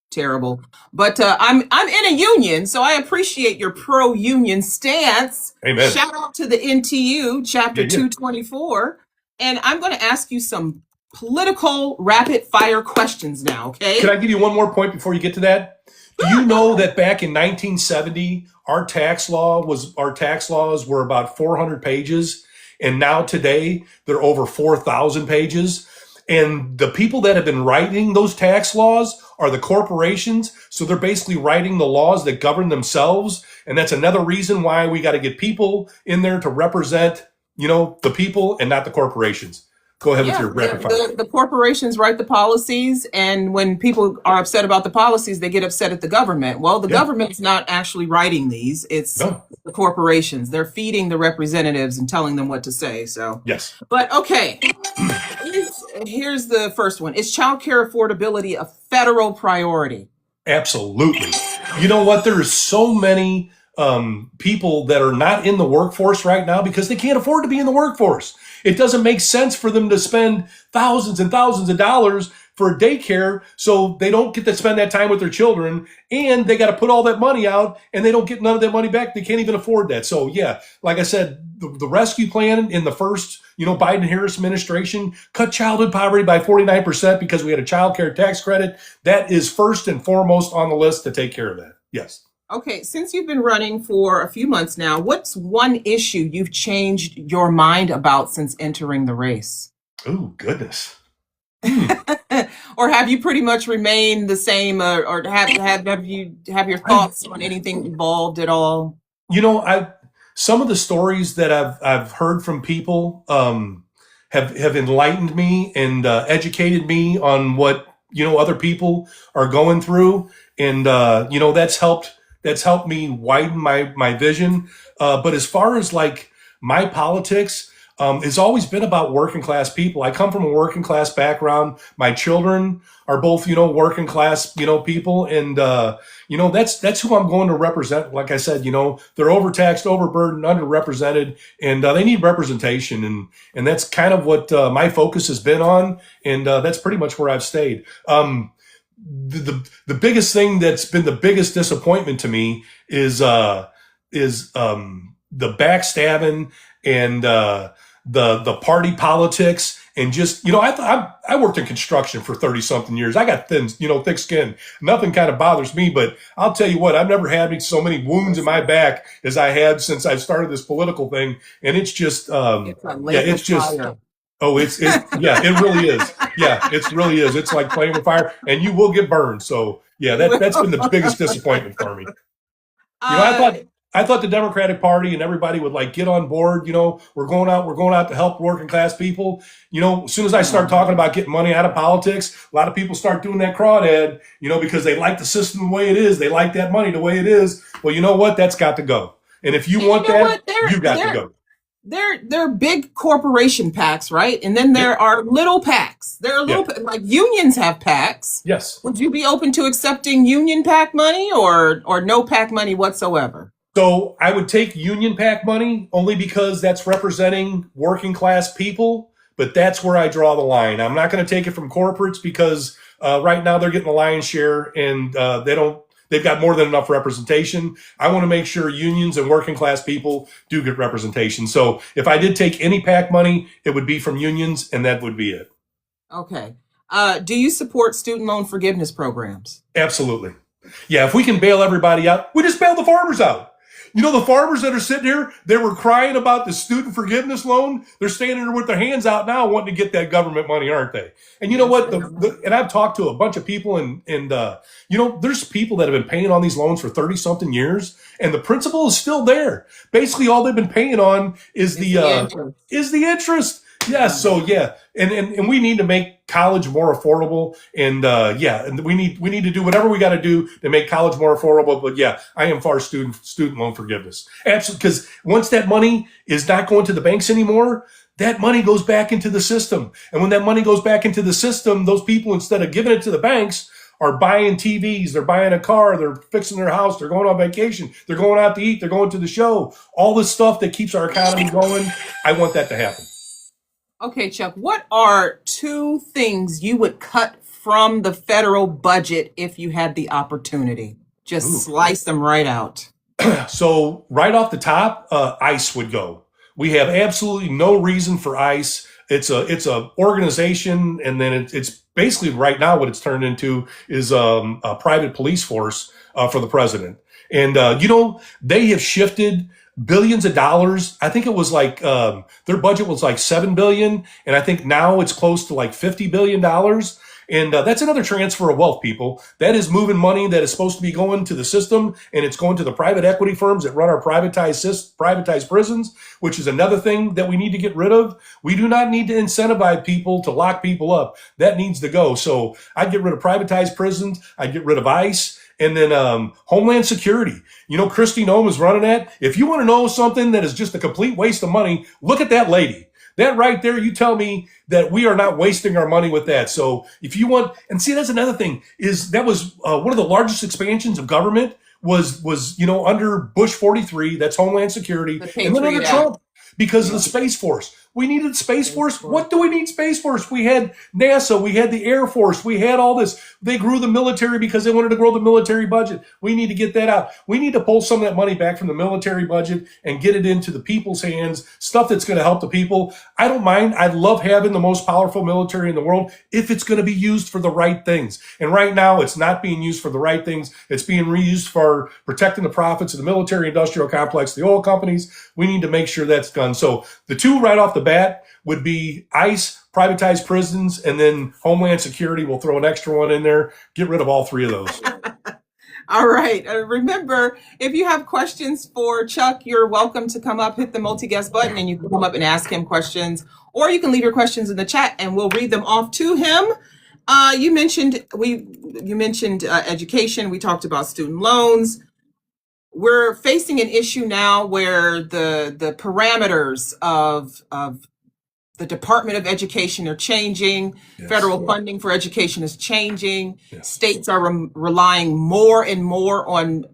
Terrible. But I'm in a union, so I appreciate your pro-union stance. Amen. Shout out to the NTU, chapter 224. And I'm going to ask you some political rapid fire questions now, okay? Can I give you one more point before you get to that? Do you know that back in 1970, our tax laws were about 400 pages, and now today they're over 4,000 pages? And the people that have been writing those tax laws are the corporations. So they're basically writing the laws that govern themselves. And that's another reason why we got to get people in there to represent, the people and not the corporations. Go ahead with your rapid fire. The corporations write the policies, and when people are upset about the policies, they get upset at the government. Well, the government is not actually writing these. It's the corporations. They're feeding the representatives and telling them what to say. So yes. But okay, here's the first one. Is childcare affordability a federal priority? Absolutely. You know what? There's so many people that are not in the workforce right now because they can't afford to be in the workforce. It doesn't make sense for them to spend thousands and thousands of dollars for daycare, so they don't get to spend that time with their children, and they got to put all that money out, and they don't get none of that money back. They can't even afford that. So yeah, like I said, the rescue plan in the first, Biden-Harris administration cut childhood poverty by 49% because we had a child care tax credit. That is first and foremost on the list to take care of that. Yes. Okay, since you've been running for a few months now, what's one issue you've changed your mind about since entering the race? Oh, goodness. Or have you pretty much remained the same, or have your thoughts on anything evolved at all? Some of the stories that I've heard from people have enlightened me and educated me on what other people are going through, and that's helped me widen my vision. But as far as like my politics, it's always been about working class people. I come from a working class background. My children are both, working class, people. And, that's who I'm going to represent. Like I said, they're overtaxed, overburdened, underrepresented, and they need representation. And that's kind of what my focus has been on. And that's pretty much where I've stayed. The biggest thing that's been the biggest disappointment to me is the backstabbing and the party politics, and just I worked in construction for 30 something years. I got thick skin. Nothing kind of bothers me, but I'll tell you what, I've never had so many wounds in my back as I had since I started this political thing, and it's just it's just. Oh, it really is. Yeah, it really is. It's like playing with fire, and you will get burned. So yeah, that's been the biggest disappointment for me. I thought the Democratic Party and everybody would like get on board. We're going out to help working class people. As soon as I start talking about getting money out of politics, a lot of people start doing that crawdad, because they like the system the way it is. They like that money the way it is. Well, you know what? That's got to go. And if you want that, you got to go. They're big corporation PACs, right? And then there are little PACs. There are little like unions have PACs. Yes. Would you be open to accepting union PAC money or no PAC money whatsoever? So I would take union PAC money only because that's representing working class people, but that's where I draw the line. I'm not going to take it from corporates because right now they're getting the lion's share, and they've got more than enough representation. I want to make sure unions and working class people do get representation. So if I did take any PAC money, it would be from unions, and that would be it. Okay. Do you support student loan forgiveness programs? Absolutely. Yeah, if we can bail everybody out, we just bail the farmers out. You know, the farmers that are sitting here, they were crying about the student forgiveness loan. They're standing there with their hands out now wanting to get that government money, aren't they? And you know Yes, what? they are. And I've talked to a bunch of people and you know, there's people that have been paying on these loans for 30 something years and the principal is still there. Basically all they've been paying on is It's the interest. the interest. Yes. So yeah. And we need to make college more affordable. And yeah, and we need to do whatever we got to do to make college more affordable. But yeah, I am for student loan forgiveness. Absolutely. Because once that money is not going to the banks anymore, that money goes back into the system. And when that money goes back into the system, those people, instead of giving it to the banks, are buying TVs, they're buying a car, they're fixing their house, they're going on vacation, they're going out to eat, they're going to the show. All this stuff that keeps our economy going, I want that to happen. Okay, Chuck, what are 2 things you would cut from the federal budget if you had the opportunity? Just Ooh. slice them right out. So right off the top, ICE would go. We have absolutely no reason for ICE. It's a organization, and then it's basically right now what it's turned into is a private police force for the president. And you know, they have shifted billions of dollars. I think it was like their budget was like $7 billion, and I think now it's close to like $50 billion. And that's another transfer of wealth, people. That is moving money that is supposed to be going to the system, and it's going to the private equity firms that run our privatized prisons, which is another thing that we need to get rid of. We do not need to incentivize people to lock people up. That needs to go. So I'd get rid of privatized prisons. I'd get rid of ICE. And then Homeland Security. You know, Kristi Noem is running that. If you want to know something that is just a complete waste of money, look at that lady. That right there, you tell me that we are not wasting our money with that. So if you want, and see, that's another thing, is that was one of the largest expansions of government was you know, under Bush 43, that's Homeland Security, The and then under Patriot Trump, because of the Space Force. We needed Space Force. What do we need Space Force? We had NASA, we had the Air Force, we had all this. They grew the military because they wanted to grow the military budget. We need to get that out. We need to pull some of that money back from the military budget and get it into the people's hands, stuff that's going to help the people. I don't mind. I love having the most powerful military in the world if it's going to be used for the right things. And right now, it's not being used for the right things. It's being reused for protecting the profits of the military industrial complex, the oil companies. We need to make sure that's done. So the 2 right off the bat would be ICE, privatized prisons, and then Homeland Security. We'll throw an extra one in there. Get rid of all 3 of those. All right. Remember, if you have questions for Chuck, you're welcome to come up, hit the multi-guest button, and you can come up and ask him questions, or you can leave your questions in the chat and we'll read them off to him. You mentioned education. We talked about student loans. We're facing an issue now where the parameters of the Department of Education are changing. Yes. Federal funding for education is changing. Yes. States are relying more and more on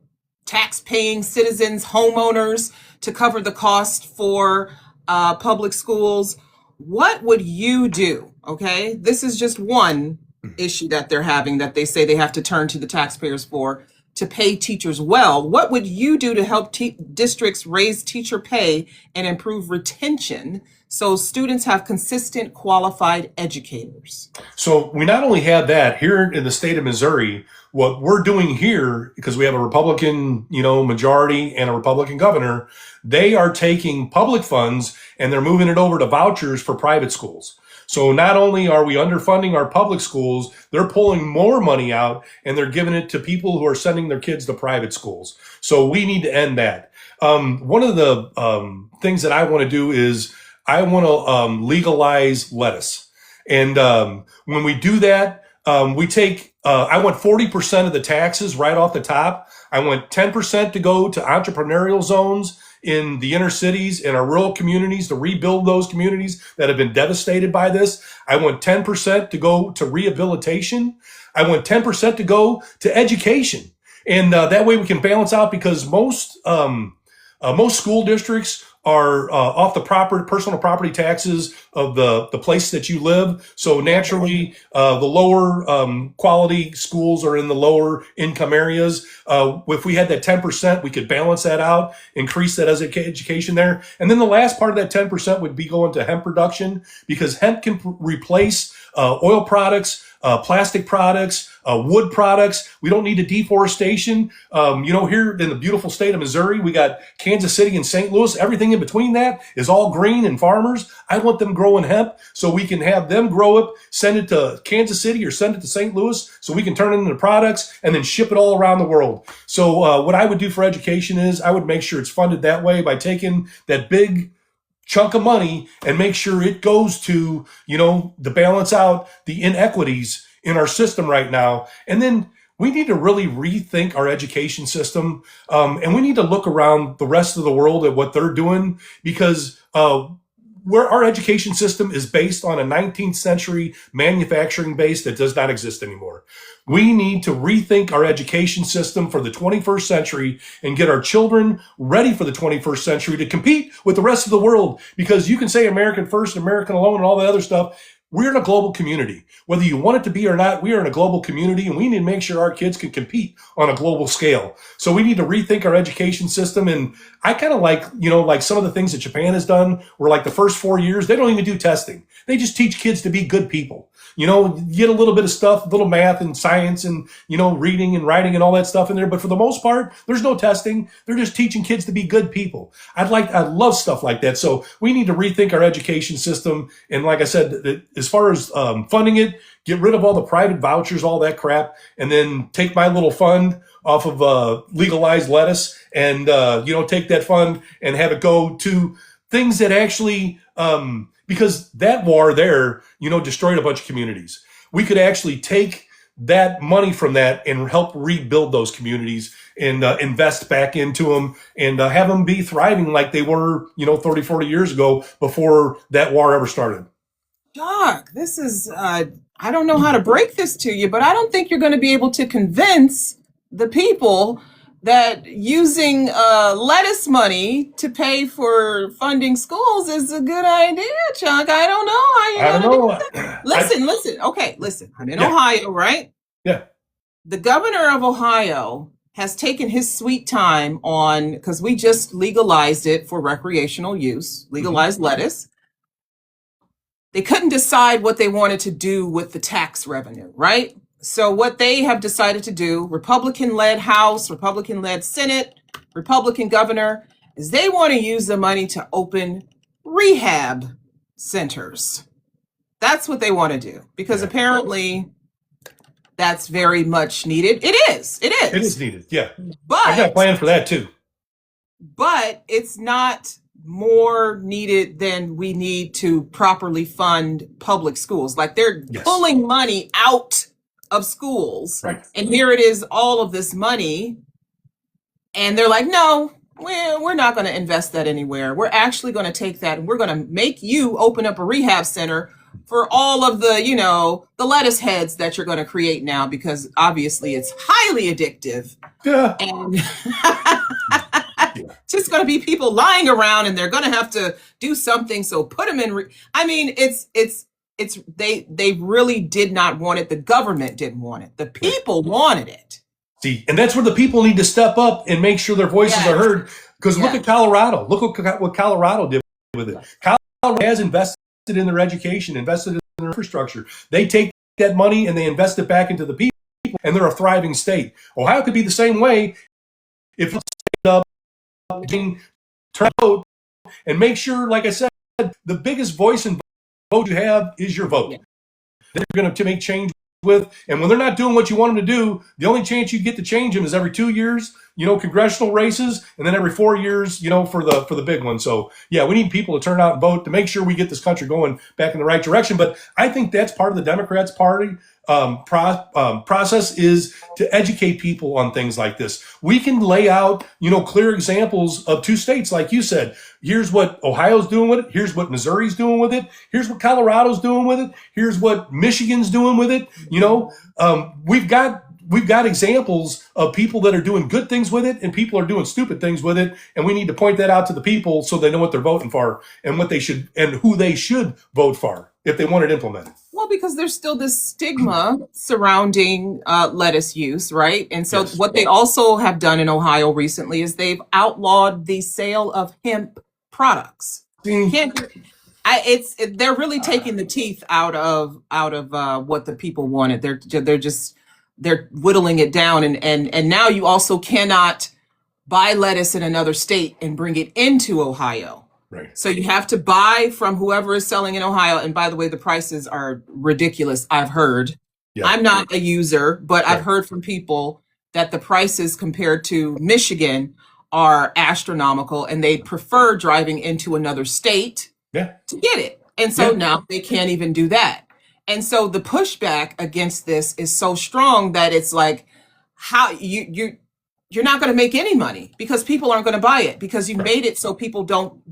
tax-paying citizens, homeowners, to cover the cost for public schools. What would you do? Okay, this is just one issue that they're having that they say they have to turn to the taxpayers for, to pay teachers well. What would you do to help districts raise teacher pay and improve retention so students have consistent, qualified educators? So we not only have that here in the state of Missouri, what we're doing here, because we have a Republican, you know, majority and a Republican governor, they are taking public funds and they're moving it over to vouchers for private schools. So not only are we underfunding our public schools, they're pulling more money out and they're giving it to people who are sending their kids to private schools. So we need to end that. One of the things that I want to do is I want to legalize lettuce. And when we do that, we take, I want 40% of the taxes right off the top. I want 10% to go to entrepreneurial zones in the inner cities and our rural communities, to rebuild those communities that have been devastated by this. I want 10% to go to rehabilitation. I want 10% to go to education. And that way we can balance out, because most school districts are off the personal property taxes of the place that you live. So naturally, the lower quality schools are in the lower income areas. If we had that 10%, we could balance that out, increase that as education there. And then the last part of that 10% would be going to hemp production, because hemp can replace oil products, plastic products, wood products. We don't need a deforestation. Here in the beautiful state of Missouri, we got Kansas City and St. Louis. Everything in between that is all green and farmers. I want them growing hemp so we can have them grow it, send it to Kansas City or send it to St. Louis so we can turn it into products and then ship it all around the world. So what I would do for education is I would make sure it's funded that way by taking that big chunk of money and make sure it goes to, to balance out the inequities in our system right now. And then we need to really rethink our education system. And we need to look around the rest of the world at what they're doing, because where our education system is based on a 19th century manufacturing base that does not exist anymore. We need to rethink our education system for the 21st century and get our children ready for the 21st century to compete with the rest of the world. Because you can say American first, American alone, and all that other stuff. We're in a global community. Whether you want it to be or not, we are in a global community, and we need to make sure our kids can compete on a global scale. So we need to rethink our education system. And I kind of like, like some of the things that Japan has done, where like the first 4 years, they don't even do testing. They just teach kids to be good people. You get a little bit of stuff, a little math and science and, reading and writing and all that stuff in there. But for the most part, there's no testing. They're just teaching kids to be good people. I love stuff like that. So we need to rethink our education system. And like I said, as far as funding it, get rid of all the private vouchers, all that crap, and then take my little fund off of legalized lettuce and, take that fund and have it go to things that actually, because that war there, destroyed a bunch of communities. We could actually take that money from that and help rebuild those communities and invest back into them and have them be thriving like they were, 30, 40 years ago before that war ever started. Doc, this is, I don't know how to break this to you, but I don't think you're going to be able to convince the people that using lettuce money to pay for funding schools is a good idea, Chuck. I don't know how you're going to do that. Listen. Okay, listen. I'm in Ohio, right? Yeah. The governor of Ohio has taken his sweet time on, because we just legalized it for recreational use, legalized lettuce. They couldn't decide what they wanted to do with the tax revenue, right? So what they have decided to do, Republican-led House, Republican-led Senate, Republican governor, is they want to use the money to open rehab centers. That's what they want to do, because apparently that's very much needed. It is. It is needed, yeah. But I've got a plan for that too. But it's not more needed than we need to properly fund public schools. Like they're pulling money out of schools, right? And here it is, all of this money, and they're like, no, we're not going to invest that anywhere. We're actually going to take that and we're going to make you open up a rehab center for all of the, the lettuce heads that you're going to create now, because obviously it's highly addictive. Yeah. And it's just going to be people lying around, and they're going to have to do something. So put them in. They really did not want it. The government didn't want it. The people wanted it. See, and that's where the people need to step up and make sure their voices are heard. Because look at Colorado. Look what Colorado did with it. Colorado has invested in their education, invested in their infrastructure. They take that money and they invest it back into the people, and they're a thriving state. Ohio could be the same way if it's up, turn out, and make sure, like I said, the biggest voice and vote you have is your vote. They're going to make change with, and when they're not doing what you want them to do, the only chance you get to change them is every 2 years, congressional races, and then every 4 years, for the big one. So yeah, we need people to turn out and vote to make sure we get this country going back in the right direction. But I think that's part of the Democrats' party process, is to educate people on things like this. We can lay out, clear examples of two states, like you said. Here's what Ohio's doing with it. Here's what Missouri's doing with it. Here's what Colorado's doing with it. Here's what Michigan's doing with it. We've got examples of people that are doing good things with it, and people are doing stupid things with it. And we need to point that out to the people so they know what they're voting for and what they should and who they should vote for if they want it implemented. Well, because there's still this stigma surrounding lettuce use, right? And so what they also have done in Ohio recently is they've outlawed the sale of hemp products. they're really taking the teeth out of what the people wanted. They're whittling it down, and now you also cannot buy lettuce in another state and bring it into Ohio. Right. So you have to buy from whoever is selling in Ohio. And by the way, the prices are ridiculous. I've heard. Yeah. I'm not a user, but Right. I've heard from people that the prices compared to Michigan are astronomical, and they prefer driving into another state Yeah. to get it. And so Yeah. now they can't even do that. And so the pushback against this is so strong that it's like, how you're not going to make any money because people aren't going to buy it, because you Right. made it so people don't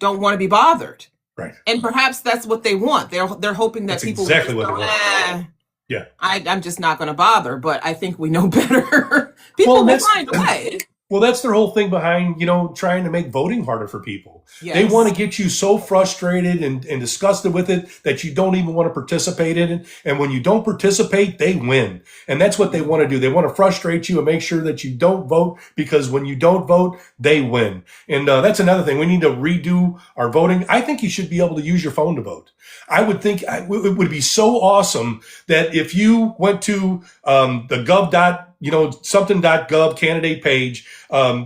want to be bothered. Right. And perhaps that's what they want. They're hoping that That's people exactly will what just they go, want. Yeah. I'm just not going to bother. But I think we know better. People Well, will find a way. Well, that's their whole thing behind, trying to make voting harder for people. Yes. They want to get you so frustrated and disgusted with it that you don't even want to participate in it. And when you don't participate, they win. And that's what they want to do. They want to frustrate you and make sure that you don't vote, because when you don't vote, they win. And that's another thing. We need to redo our voting. I think you should be able to use your phone to vote. I would think it would be so awesome that if you went to the something.gov candidate page,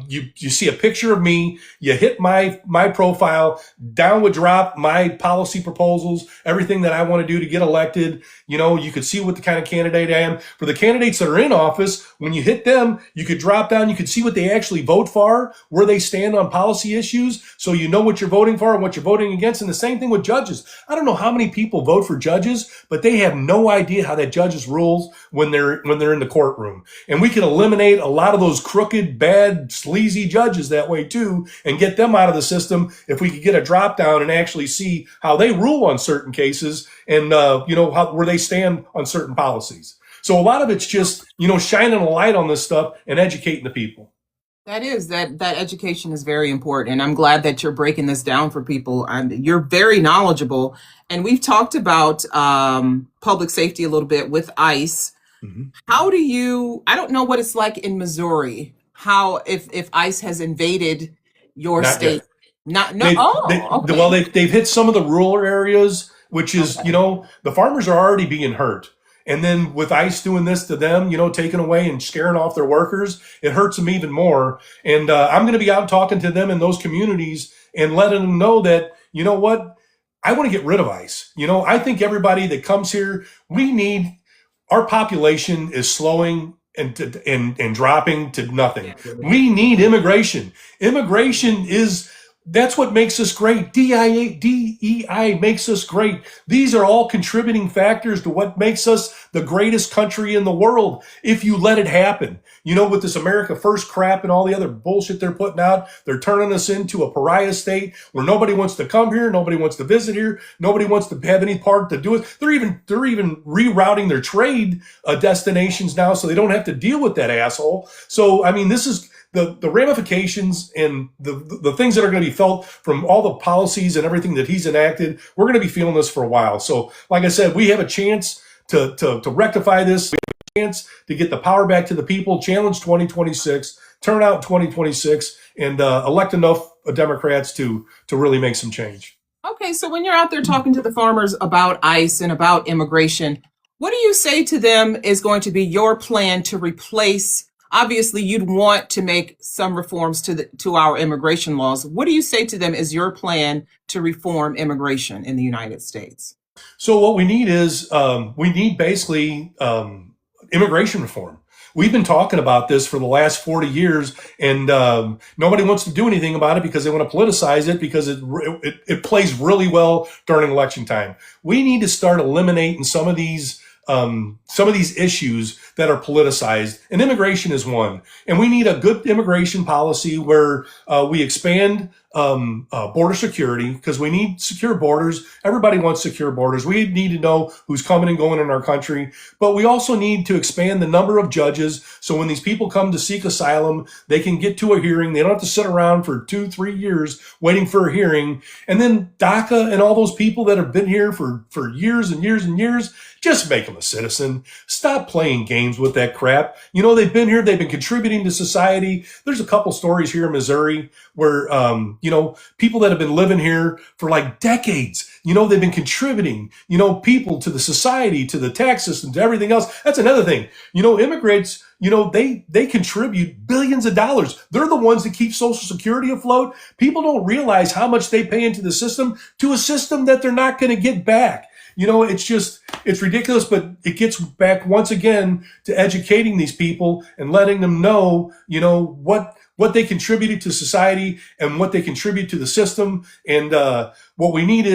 you see a picture of me, you hit my profile, down would drop my policy proposals, everything that I want to do to get elected. You could see what the kind of candidate I am. For the candidates that are in office, when you hit them, you could drop down, you could see what they actually vote for, where they stand on policy issues, so you know what you're voting for and what you're voting against. And the same thing with judges. I don't know how many people vote for judges, but they have no idea how that judge's rules when they're in the courtroom. And we can eliminate a lot of those crooked, bad, sleazy judges that way too, and get them out of the system if we could get a drop down and actually see how they rule on certain cases and where they stand on certain policies. So a lot of it's just shining a light on this stuff and educating the people. That education is very important, and I'm glad that you're breaking this down for people. You're very knowledgeable, and we've talked about public safety a little bit with ICE. Mm-hmm. I don't know what it's like in Missouri, how if ICE has invaded your Not state. yet. Okay. Well, they've hit some of the rural areas, which is, the farmers are already being hurt. And then with ICE doing this to them, taking away and scaring off their workers, it hurts them even more. And I'm going to be out talking to them in those communities and letting them know that, what, I want to get rid of ICE. I think everybody that comes here, our population is slowing and dropping to nothing. We need immigration. That's what makes us great. DEI makes us great. These are all contributing factors to what makes us the greatest country in the world if you let it happen. With this America First crap and all the other bullshit they're putting out, they're turning us into a pariah state where nobody wants to come here, nobody wants to visit here, nobody wants to have any part to do it. They're even rerouting their trade destinations now so they don't have to deal with that asshole. So, this is the ramifications and the things that are going to be felt from all the policies and everything that he's enacted. We're going to be feeling this for a while. So, like I said, we have a chance to rectify this. We have a chance to get the power back to the people. Challenge 2026, turn out 2026, and elect enough Democrats to really make some change. Okay, so when you're out there talking to the farmers about ICE and about immigration, what do you say to them is going to be your plan to replace? Obviously, you'd want to make some reforms to our immigration laws. What do you say to them is your plan to reform immigration in the United States? So what we need is basically immigration reform. We've been talking about this for the last 40 years, and nobody wants to do anything about it because they want to politicize it because it plays really well during election time. We need to start eliminating some of these issues that are politicized, and immigration is one. And we need a good immigration policy where we expand border security, because we need secure borders. Everybody wants secure borders. We need to know who's coming and going in our country, but we also need to expand the number of judges. So when these people come to seek asylum, they can get to a hearing. They don't have to sit around for 2-3 years waiting for a hearing. And then DACA and all those people that have been here for years and years and years, just make them a citizen. Stop playing games games with that crap. You know, they've been here. They've been contributing to society. There's a couple stories here in Missouri where, you know, people that have been living here for like decades, you know, they've been contributing, you know, people to the society, to the tax system, to everything else. That's another thing. You know, immigrants, you know, they contribute billions of dollars. They're the ones that keep Social Security afloat. People don't realize how much they pay into the system, to a system that they're not going to get back. You know, it's ridiculous, but it gets back once again to educating these people and letting them know, you know, what they contributed to society and what they contribute to the system. And what we need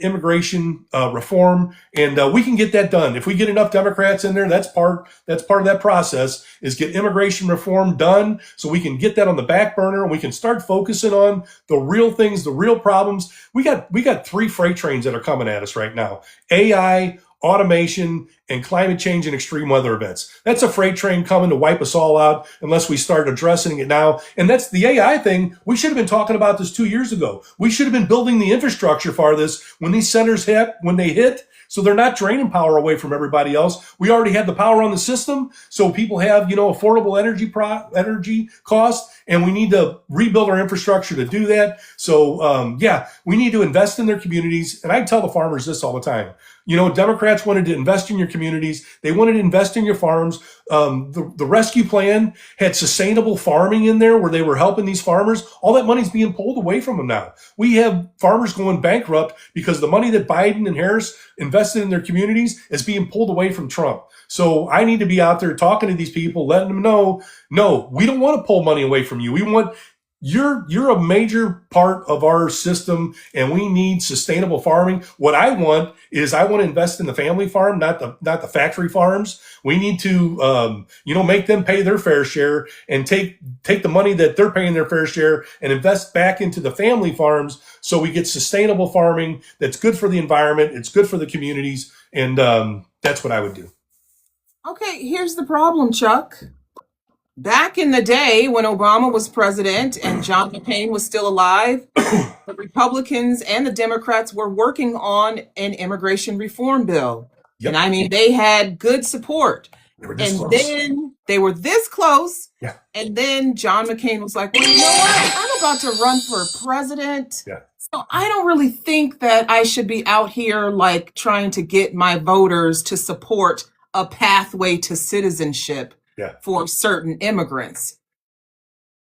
immigration reform, and we can get that done if we get enough Democrats in there. That's part of that process, is get immigration reform done so we can get that on the back burner and we can start focusing on the real things, the real problems. We got 3 freight trains that are coming at us right now: AI, automation, and climate change and extreme weather events. That's a freight train coming to wipe us all out unless we start addressing it now. And that's the AI thing. We should have been talking about this 2 years ago. We should have been building the infrastructure for this when these centers hit, so they're not draining power away from everybody else. We already had the power on the system, so people have, you know, affordable energy costs, and we need to rebuild our infrastructure to do that. So, yeah, we need to invest in their communities. And I tell the farmers this all the time. You know, Democrats wanted to invest in your communities. They wanted to invest in your farms. The rescue plan had sustainable farming in there where they were helping these farmers. All that money's being pulled away from them now. We have farmers going bankrupt because the money that Biden and Harris invested in their communities is being pulled away from Trump. So I need to be out there talking to these people, letting them know, no, we don't want to pull money away from you. We want You're a major part of our system, and we need sustainable farming. What I want to invest in the family farm, not the factory farms. We need to, you know, make them pay their fair share and take the money that they're paying their fair share and invest back into the family farms so we get sustainable farming that's good for the environment, it's good for the communities, and that's what I would do. Okay, here's the problem, Chuck. Back in the day when Obama was president and John McCain was still alive, the Republicans and the Democrats were working on an immigration reform bill. Yep. And I mean, they had good support. They were this And close. then they were this close. Yeah. And then John McCain was like, well, you know what? I'm about to run for president. Yeah. So I don't really think that I should be out here like trying to get my voters to support a pathway to citizenship for certain immigrants.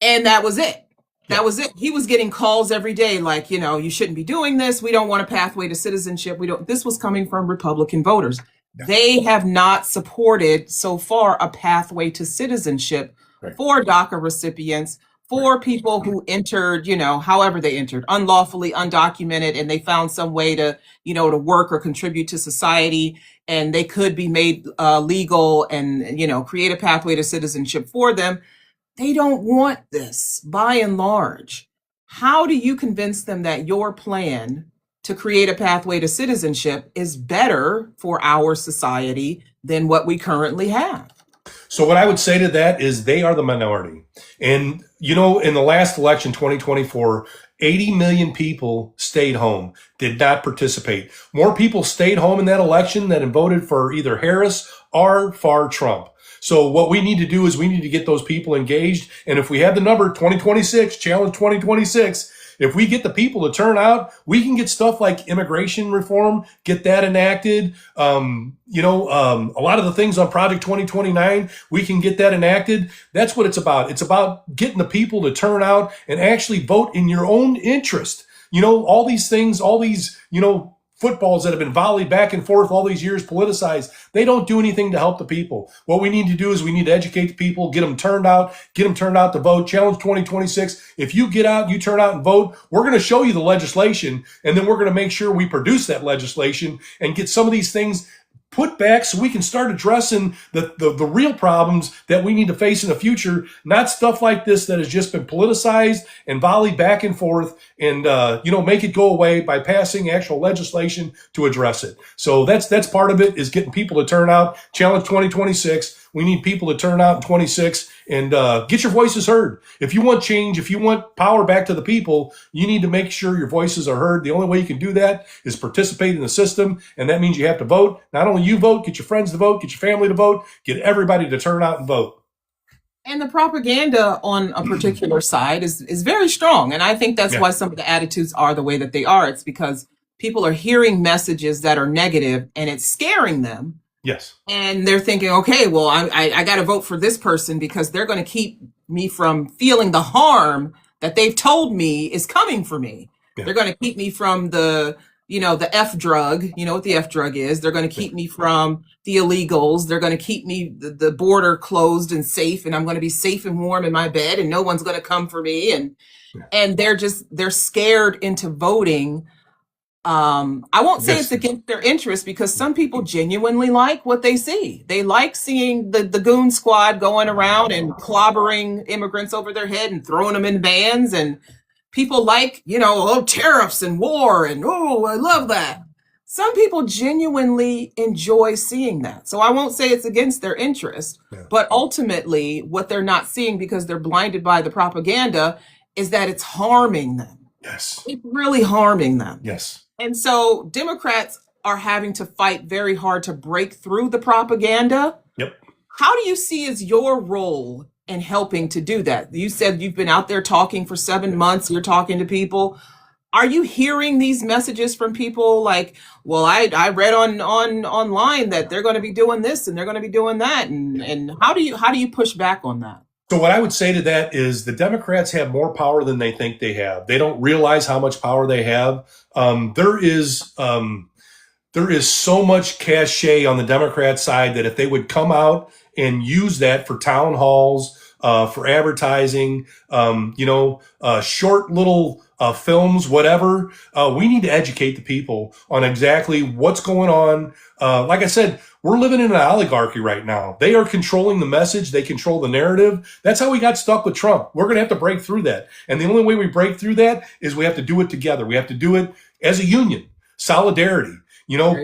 And that was it. That was it. He was getting calls every day like, you know, you shouldn't be doing this. We don't want a pathway to citizenship. This was coming from Republican voters. They have not supported so far a pathway to citizenship for DACA recipients, for people who entered, you know, however they entered, unlawfully, undocumented, and they found some way to, you know, to work or contribute to society, and they could be made legal and, you know, create a pathway to citizenship for them. They don't want this by and large. How do you convince them that your plan to create a pathway to citizenship is better for our society than what we currently have? So what I would say to that is they are the minority. And, you know, in the last election, 2024, 80 million people stayed home, did not participate. More people stayed home in that election than voted for either Harris or for Trump. So what we need to do is we need to get those people engaged. And if we have the number 2026, Challenge 2026, if we get the people to turn out, we can get stuff like immigration reform, get that enacted. A lot of the things on Project 2029, we can get that enacted. That's what it's about. It's about getting the people to turn out and actually vote in your own interest. You know, all these things, all these, you know, footballs that have been volleyed back and forth all these years, politicized, they don't do anything to help the people. What we need to do is we need to educate the people, get them turned out to vote. Challenge 2026. If you get out, you turn out and vote, we're going to show you the legislation, and then we're going to make sure we produce that legislation and get some of these things put back so we can start addressing the real problems that we need to face in the future, not stuff like this that has just been politicized and volleyed back and forth, and make it go away by passing actual legislation to address it. So that's part of it, is getting people to turn out. Challenge 2026. We need people to turn out in 26 and get your voices heard. If you want change, if you want power back to the people, you need to make sure your voices are heard. The only way you can do that is participate in the system, and that means you have to vote. Not only you vote, get your friends to vote, get your family to vote, get everybody to turn out and vote. And the propaganda on a particular side is very strong. And I think that's Yeah. why some of the attitudes are the way that they are. It's because people are hearing messages that are negative and it's scaring them. Yes. And they're thinking, okay, well, I got to vote for this person because they're going to keep me from feeling the harm that they've told me is coming for me. Yeah. They're going to keep me from the F drug. You know what the F drug is. They're going to keep me from the illegals. They're going to keep me the border closed and safe, and I'm going to be safe and warm in my bed, and no one's going to come for me. And they're scared into voting. I won't say Yes. it's against their interest because some people genuinely like what they see. They like seeing the goon squad going around and clobbering immigrants over their head and throwing them in vans, and people like, tariffs and war, and I love that. Some people genuinely enjoy seeing that. So I won't say it's against their interest, but ultimately what they're not seeing because they're blinded by the propaganda is that it's harming them. Yes. It's really harming them. Yes. And so Democrats are having to fight very hard to break through the propaganda. Yep. How do you see as your role in helping to do that? You said you've been out there talking for 7 months. You're talking to people. Are you hearing these messages from people like, well, I read online that they're going to be doing this and they're going to be doing that, and how do you push back on that? So what I would say to that is the Democrats have more power than they think they have. They don't realize how much power they have. There is so much cachet on the Democrat side that if they would come out and use that for town halls, for advertising, short little films, whatever, we need to educate the people on exactly what's going on. Like I said, we're living in an oligarchy right now. They are controlling the message. They control the narrative. That's how we got stuck with Trump. We're going to have to break through that. And the only way we break through that is we have to do it together. We have to do it as a union, solidarity.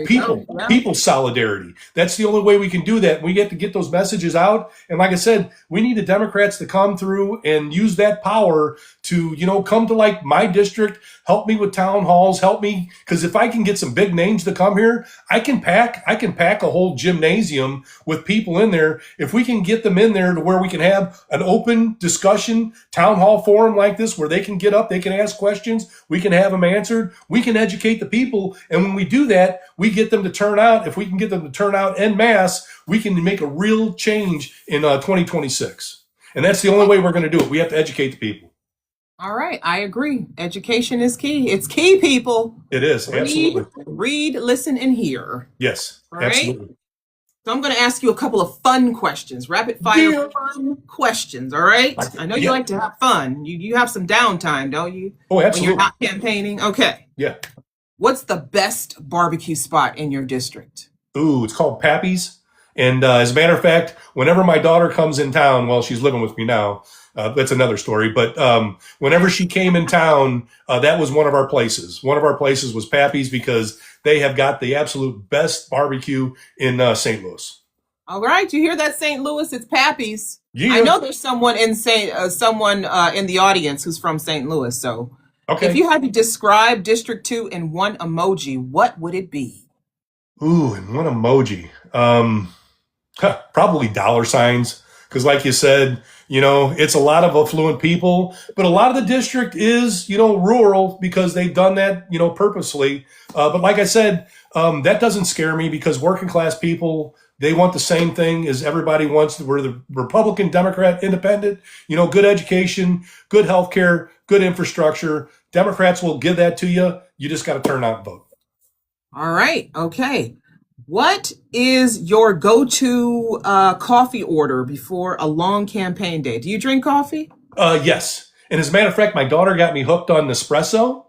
People solidarity. That's the only way we can do that. We get to get those messages out. And like I said, we need the Democrats to come through and use that power to, come to like my district, help me with town halls, help me. Because if I can get some big names to come here, I can pack a whole gymnasium with people in there. If we can get them in there to where we can have an open discussion, town hall forum like this, where they can get up, they can ask questions, we can have them answered, we can educate the people. And when we do that, we get them to turn out. If we can get them to turn out en masse, we can make a real change in 2026. And that's the only way we're going to do it. We have to educate the people. All right. I agree. Education is key. It's key, people. It is. Absolutely. Read, listen, and hear. Yes. All right? Absolutely. So I'm going to ask you a couple of fun questions, rapid fire fun questions. All right. I know you like to have fun. You have some downtime, don't you? Oh, absolutely. When you're not campaigning. Okay. Yeah. What's the best barbecue spot in your district? Ooh, it's called Pappy's. And as a matter of fact, whenever my daughter comes in town, well, she's living with me now. That's another story. But whenever she came in town, that was one of our places. One of our places was Pappy's because they have got the absolute best barbecue in St. Louis. All right. You hear that, St. Louis? It's Pappy's. Yeah. I know there's someone in in the audience who's from St. Louis. So Okay. if you had to describe District 2 in one emoji, what would it be? Ooh, and one emoji. Probably dollar signs. Because like you said, it's a lot of affluent people, but a lot of the district is, rural because they've done that, purposely. But like I said, that doesn't scare me because working class people, they want the same thing as everybody wants. We're the Republican, Democrat, independent, good education, good healthcare, good infrastructure. Democrats will give that to you. You just got to turn out and vote. All right. Okay. What is your go-to coffee order before a long campaign day? Do you drink coffee? Yes. And as a matter of fact, my daughter got me hooked on Nespresso.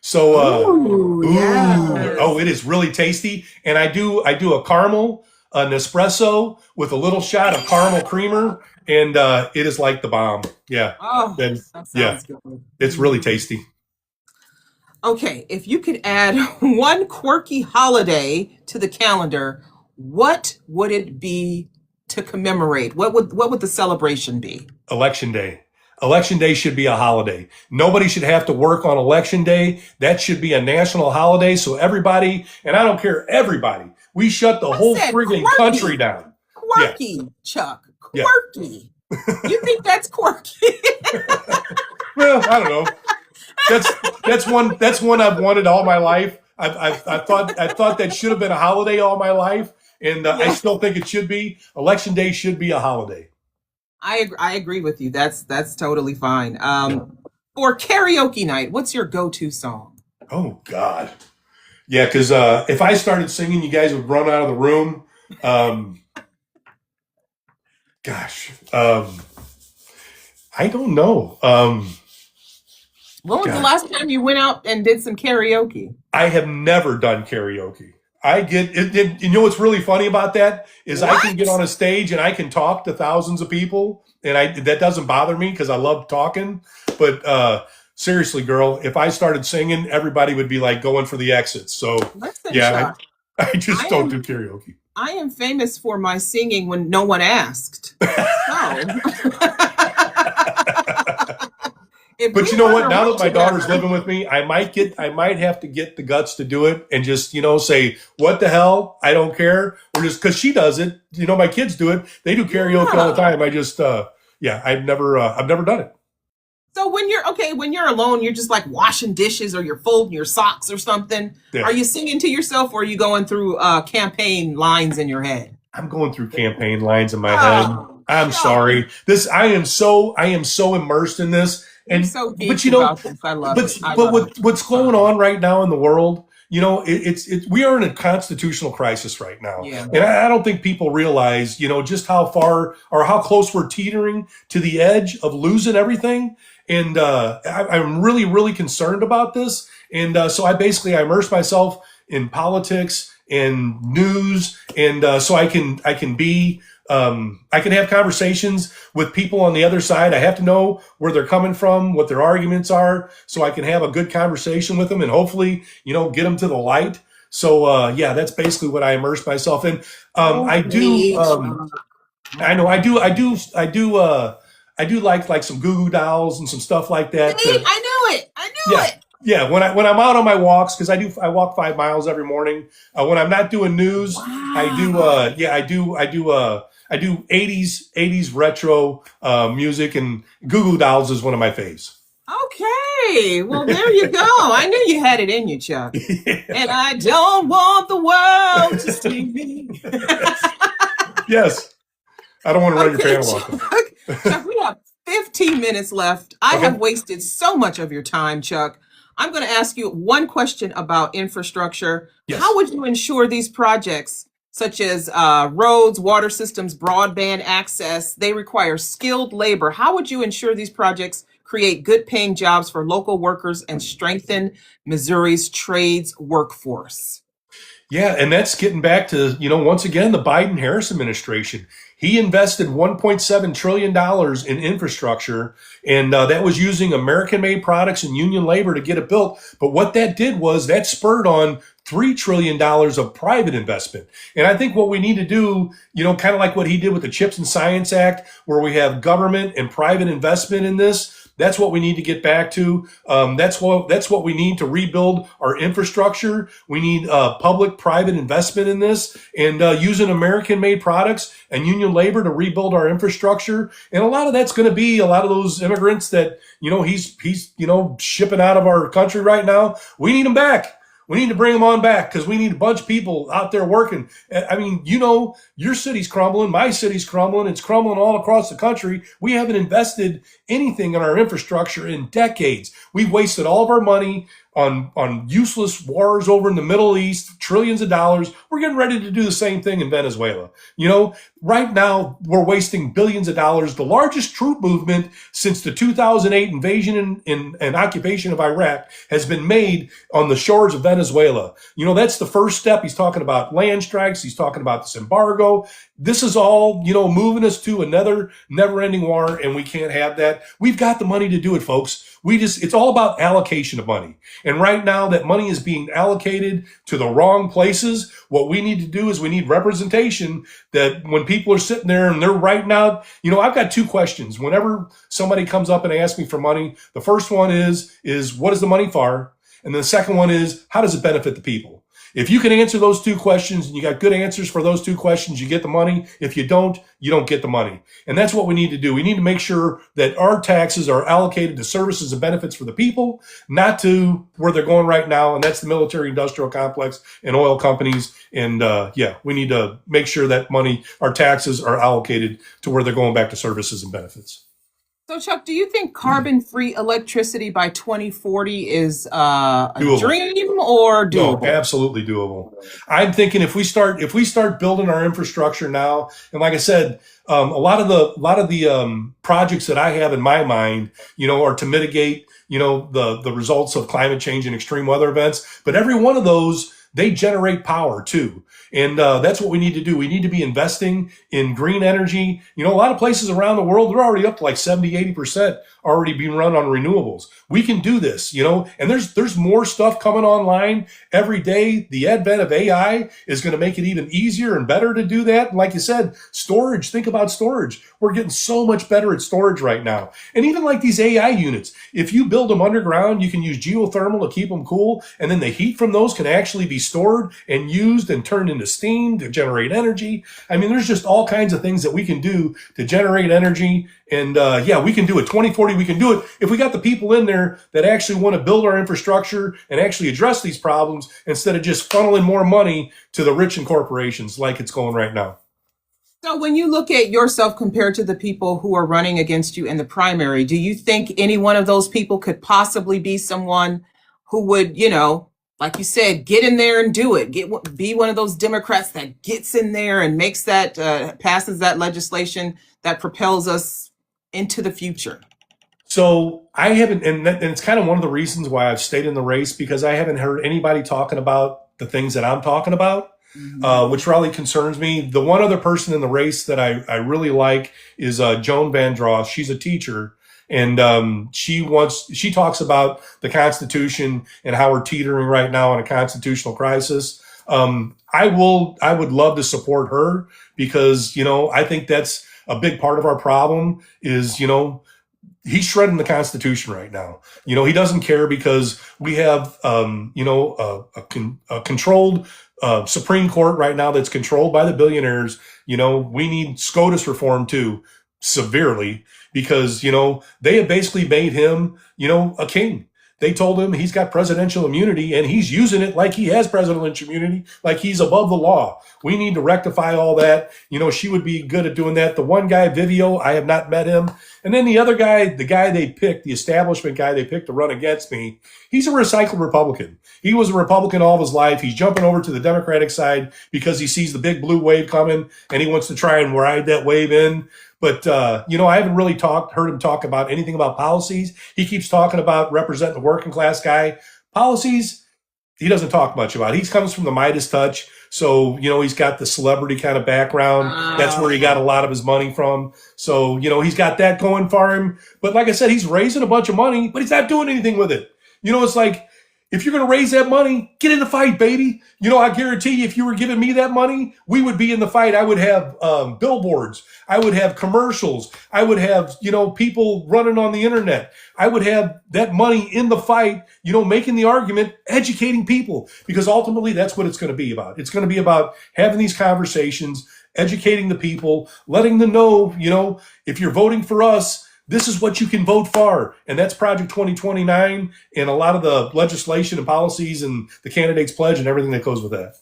So, yes. Oh, it is really tasty. And I do a caramel, Nespresso with a little shot of caramel creamer. And it is like the bomb. Yeah. Oh, and, that sounds good. It's really tasty. Okay, if you could add one quirky holiday to the calendar, what would it be to commemorate? What would the celebration be? Election Day. Election Day should be a holiday. Nobody should have to work on Election Day. That should be a national holiday. So everybody, and I don't care, everybody, we shut the whole said friggin' quirky. country down. Yeah. Quirky, Chuck. Yeah. Quirky. You think that's quirky? Well, I don't know. That's one I've wanted all my life. I thought that should have been a holiday all my life, and I still think it should be. Election Day should be a holiday. I agree with you. That's totally fine. For karaoke night, what's your go-to song? Oh God, yeah. Because if I started singing, you guys would run out of the room. I don't know. When was the last time you went out and did some karaoke? I have never done karaoke. I get it. You know what's really funny about that is I can get on a stage and I can talk to thousands of people, and that doesn't bother me because I love talking. But seriously, girl, if I started singing, everybody would be like going for the exits. So Listen, yeah, Chuck, I just don't do karaoke. I am famous for my singing when no one asked. So. But you know what? Now that my daughter's living with me, I might have to get the guts to do it and just, say, what the hell? I don't care. Or just because she does it, my kids do it. They do karaoke all the time. I just, I've never done it. So when you're alone, you're just like washing dishes or you're folding your socks or something. Yeah. Are you singing to yourself or are you going through campaign lines in your head? I'm going through campaign lines in my head. I'm sorry. I am so immersed in this. And but I love it. What's going on right now in the world, we are in a constitutional crisis right now. Yeah. And I don't think people realize, just how far or how close we're teetering to the edge of losing everything. And I'm really, really concerned about this. And so I immerse myself in politics and news. And so I can be I can have conversations with people on the other side. I have to know where they're coming from, what their arguments are, so I can have a good conversation with them and hopefully, get them to the light. So, that's basically what I immerse myself in. I do like some Goo Goo Dolls and some stuff like that. I knew it. Yeah, when I'm out on my walks, because I walk 5 miles every morning. When I'm not doing news, I do 80s retro music, and Goo Goo Dolls is one of my faves. Okay, well there you go. I knew you had it in you, Chuck. Yeah. And I don't want the world to see me. Yes, I don't want to run your panel off. Chuck, we have 15 minutes left. I have wasted so much of your time, Chuck. I'm going to ask you one question about infrastructure. Yes. How would you ensure these projects, such as roads, water systems, broadband access, they require skilled labor? How would you ensure these projects create good paying jobs for local workers and strengthen Missouri's trades workforce? Yeah, and that's getting back to, once again, the Biden-Harris administration. He invested $1.7 trillion in infrastructure, and that was using American-made products and union labor to get it built. But what that did was that spurred on $3 trillion of private investment. And I think what we need to do, kind of like what he did with the CHIPS and Science Act, where we have government and private investment in this, that's what we need to get back to. That's what we need to rebuild our infrastructure. We need public-private investment in this, and using American-made products and union labor to rebuild our infrastructure. And a lot of that's going to be a lot of those immigrants that he's shipping out of our country right now. We need them back. We need to bring them on back because we need a bunch of people out there working. I mean, your city's crumbling, my city's crumbling. It's crumbling all across the country. We haven't invested anything in our infrastructure in decades. We've wasted all of our money on useless wars over in the Middle East, trillions of dollars. We're getting ready to do the same thing in Venezuela. Right now we're wasting billions of dollars. The largest troop movement since the 2008 invasion and occupation of Iraq has been made on the shores of Venezuela. That's the first step. He's talking about land strikes. He's talking about this embargo. This is all, moving us to another never-ending war, and we can't have that. We've got the money to do it, folks. It's all about allocation of money. And right now that money is being allocated to the wrong places. What we need to do is we need representation, that when people are sitting there and they're writing out, I've got two questions. Whenever somebody comes up and asks me for money, the first one is what is the money for? And the second one is, how does it benefit the people? If you can answer those two questions and you got good answers for those two questions, you get the money. If you don't get the money. And that's what we need to do. We need to make sure that our taxes are allocated to services and benefits for the people, not to where they're going right now. And that's the military industrial complex and oil companies. And we need to make sure that money, our taxes, are allocated to where they're going back to services and benefits. So, Chuck, do you think carbon-free electricity by 2040 is a Doable. dream or doable? No, absolutely doable. I'm thinking if we start building our infrastructure now, and like I said, a lot of the projects that I have in my mind, are to mitigate, the results of climate change and extreme weather events. But every one of those, they generate power too. And that's what we need to do. We need to be investing in green energy. A lot of places around the world, they're already up to like 70, 80% already being run on renewables. We can do this, and there's more stuff coming online every day. The advent of AI is going to make it even easier and better to do that. And like you said, storage, think about storage. We're getting so much better at storage right now. And even like these AI units, if you build them underground, you can use geothermal to keep them cool. And then the heat from those can actually be stored and used and turned into steam to generate energy. I mean, there's just all kinds of things that we can do to generate energy. And we can do it. 2040, we can do it if we got the people in there that actually want to build our infrastructure and actually address these problems instead of just funneling more money to the rich and corporations like it's going right now. So when you look at yourself compared to the people who are running against you in the primary, do you think any one of those people could possibly be someone who would, like you said, get in there and do it, be one of those Democrats that gets in there and makes that, passes that legislation that propels us into the future? So I haven't, and it's kind of one of the reasons why I've stayed in the race, because I haven't heard anybody talking about the things that I'm talking about, which really concerns me. The one other person in the race that I really like is Joan Van Dross. She's a teacher, and she talks about the Constitution and how we're teetering right now on a constitutional crisis. I would love to support her because, I think that's a big part of our problem is, he's shredding the Constitution right now. He doesn't care because we have, a controlled Supreme Court right now that's controlled by the billionaires. We need SCOTUS reform too, severely, because, they have basically made him, a king. They told him he's got presidential immunity and he's using it like he has presidential immunity, like he's above the law. We need to rectify all that. She would be good at doing that. The one guy, Vivio, I have not met him. And then the other guy, the guy they picked, the establishment guy they picked to run against me, he's a recycled Republican. He was a Republican all of his life. He's jumping over to the Democratic side because he sees the big blue wave coming and he wants to try and ride that wave in. But, I haven't really heard him talk about anything about policies. He keeps talking about representing the working class guy. Policies, he doesn't talk much about. He comes from the Midas touch. So, he's got the celebrity kind of background. That's where he got a lot of his money from. So, he's got that going for him. But like I said, he's raising a bunch of money, but he's not doing anything with it. It's like, if you're going to raise that money, get in the fight, baby. I guarantee you, if you were giving me that money, we would be in the fight. I would have billboards. I would have commercials. I would have, people running on the internet. I would have that money in the fight, making the argument, educating people, because ultimately that's what it's going to be about. It's going to be about having these conversations, educating the people, letting them know, if you're voting for us, this is what you can vote for. And that's Project 2029 and a lot of the legislation and policies and the candidate's pledge and everything that goes with that.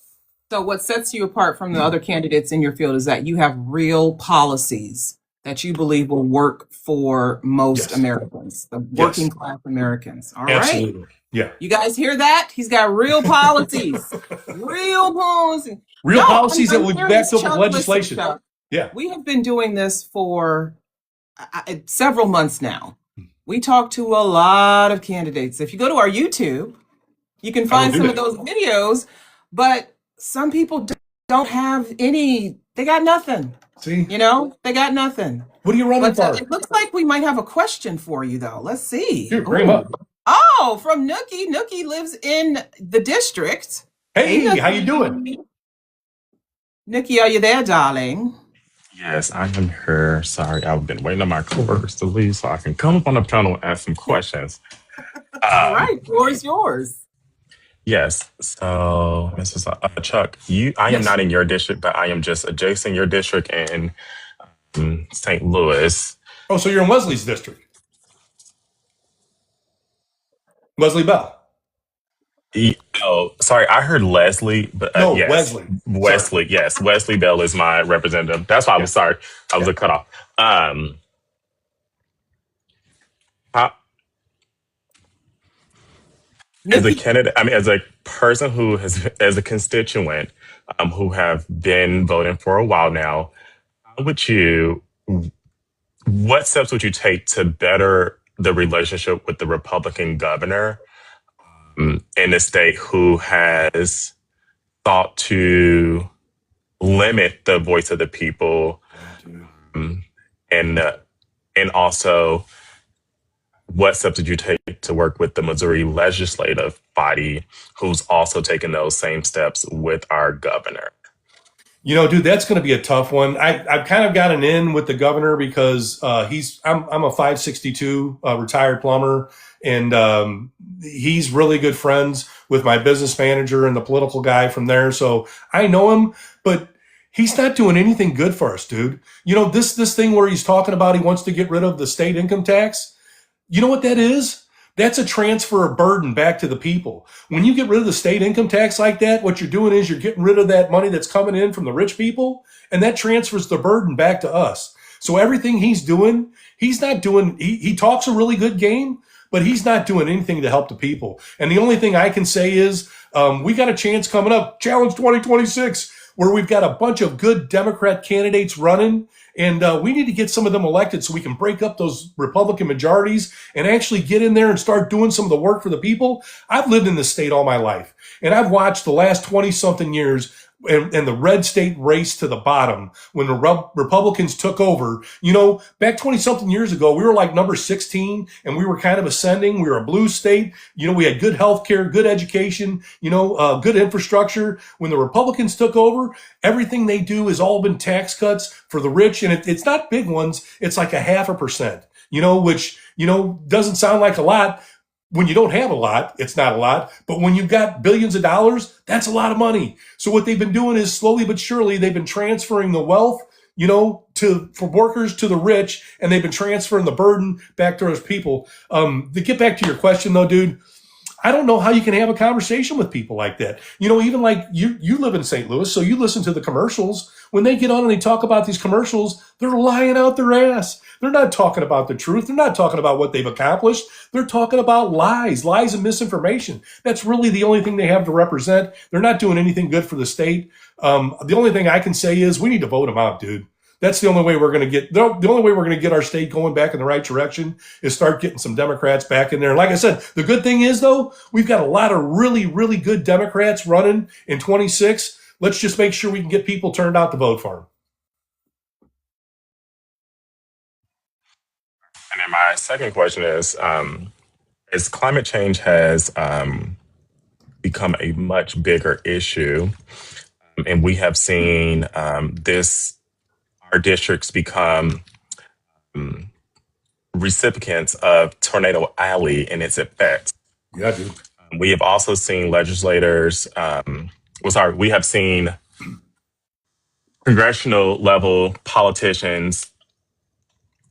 So what sets you apart from the other candidates in your field is that you have real policies that you believe will work for most Americans, the working class Americans. All right. Absolutely. Yeah. You guys hear that? He's got real policies. Real policies. Real policies that will be backed up with legislation. Chuck, yeah. We have been doing this for several months now. We talk to a lot of candidates. If you go to our YouTube, you can find some of those videos, but some people don't have any They got nothing. See, You know, they got nothing. what are you running But for? it looks like we might have a question for you, though. Let's see. Dude, bring him up. Oh, from Nookie. Nookie lives in the district. Hey, Nookie. how you doing? Nookie, are you there, darling? Yes, I am here. Sorry, I've been waiting on my coworkers to leave so I can come up on the panel and ask some questions. All right, floor is yours. Yes. So, Mrs. Chuck, I am Yes. not in your district, but I am just adjacent your district in St. Louis. Oh, so you're in Wesley's district. Wesley Bell. Oh, sorry, I heard Leslie, but No, yes, Wesley. Wesley. Yes, Wesley Bell is my representative. That's why I was sorry. I was a cutoff. How, as a Nookie, candidate, I mean, as a person who has, as a constituent, who have been voting for a while now, how would you, what steps would you take to better the relationship with the Republican governor in the state who has thought to limit the voice of the people, and also what steps did you take to work with the Missouri legislative body, who's also taking those same steps with our governor? You know, dude, that's going to be a tough one. I've kind of got an in with the governor because I'm a 562 retired plumber, and he's really good friends with my business manager and the political guy from there. So I know him, but he's not doing anything good for us, dude. You know, this thing where he's talking about he wants to get rid of the state income tax. You know what that is? That's a transfer of burden back to the people. When you get rid of the state income tax like that, what you're doing is you're getting rid of that money that's coming in from the rich people, and that transfers the burden back to us. So everything he's doing, he's not doing, he talks a really good game, but he's not doing anything to help the people. And the only thing I can say is we got a chance coming up, Challenge 2026, where we've got a bunch of good Democrat candidates running. And we need to get some of them elected so we can break up those Republican majorities and actually get in there and start doing some of the work for the people. I've lived in this state all my life, and I've watched the last 20-something years and the red state race to the bottom when the Republicans took over. You know, back 20-something years ago, we were like number 16, and we were kind of ascending. We were a blue state. You know, we had good health care, good education, good infrastructure. When the Republicans took over, everything they do has all been tax cuts for the rich, and it's not big ones. It's like 0.5%, which, doesn't sound like a lot. When you don't have a lot, it's not a lot. But when you've got billions of dollars, that's a lot of money. So what they've been doing is slowly but surely, they've been transferring the wealth, from workers to the rich, and they've been transferring the burden back to those people. To get back to your question though, dude, I don't know how you can have a conversation with people like that. Even like you live in St. Louis, so you listen to the commercials. When they get on and they talk about these commercials, they're lying out their ass. They're not talking about the truth. They're not talking about what they've accomplished. They're talking about lies and misinformation. That's really the only thing they have to represent. They're not doing anything good for the state. The only thing I can say is we need to vote them out, dude. That's the only way we're going to get the only way we're going to get our state going back in the right direction is start getting some Democrats back in there. And like I said, the good thing is though, we've got a lot of really, really good Democrats running in 26. Let's just make sure we can get people turned out to vote for them. And then my second question is, as climate change has become a much bigger issue, and we have seen our districts become recipients of Tornado Alley and its effects. Yeah, dude. We have also seen legislators, we have seen congressional level politicians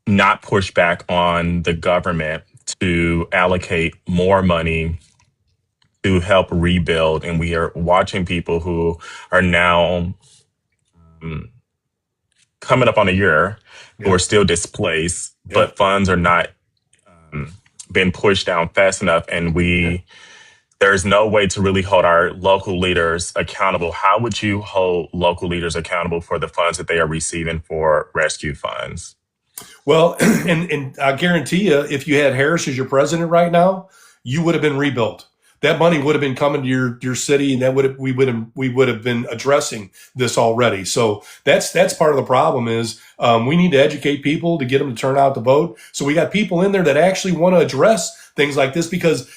not push back on the government to allocate more money to help rebuild. And we are watching people who are now coming up on a year who are still displaced, but funds are not been pushed down fast enough. And there's no way to really hold our local leaders accountable. How would you hold local leaders accountable for the funds that they are receiving for rescue funds? Well, and I guarantee you, if you had Harris as your president right now, you would have been rebuilt. that money would have been coming to your city, and we would have been addressing this already. So that's part of the problem is we need to educate people to get them to turn out to vote. So we got people in there that actually want to address things like this because,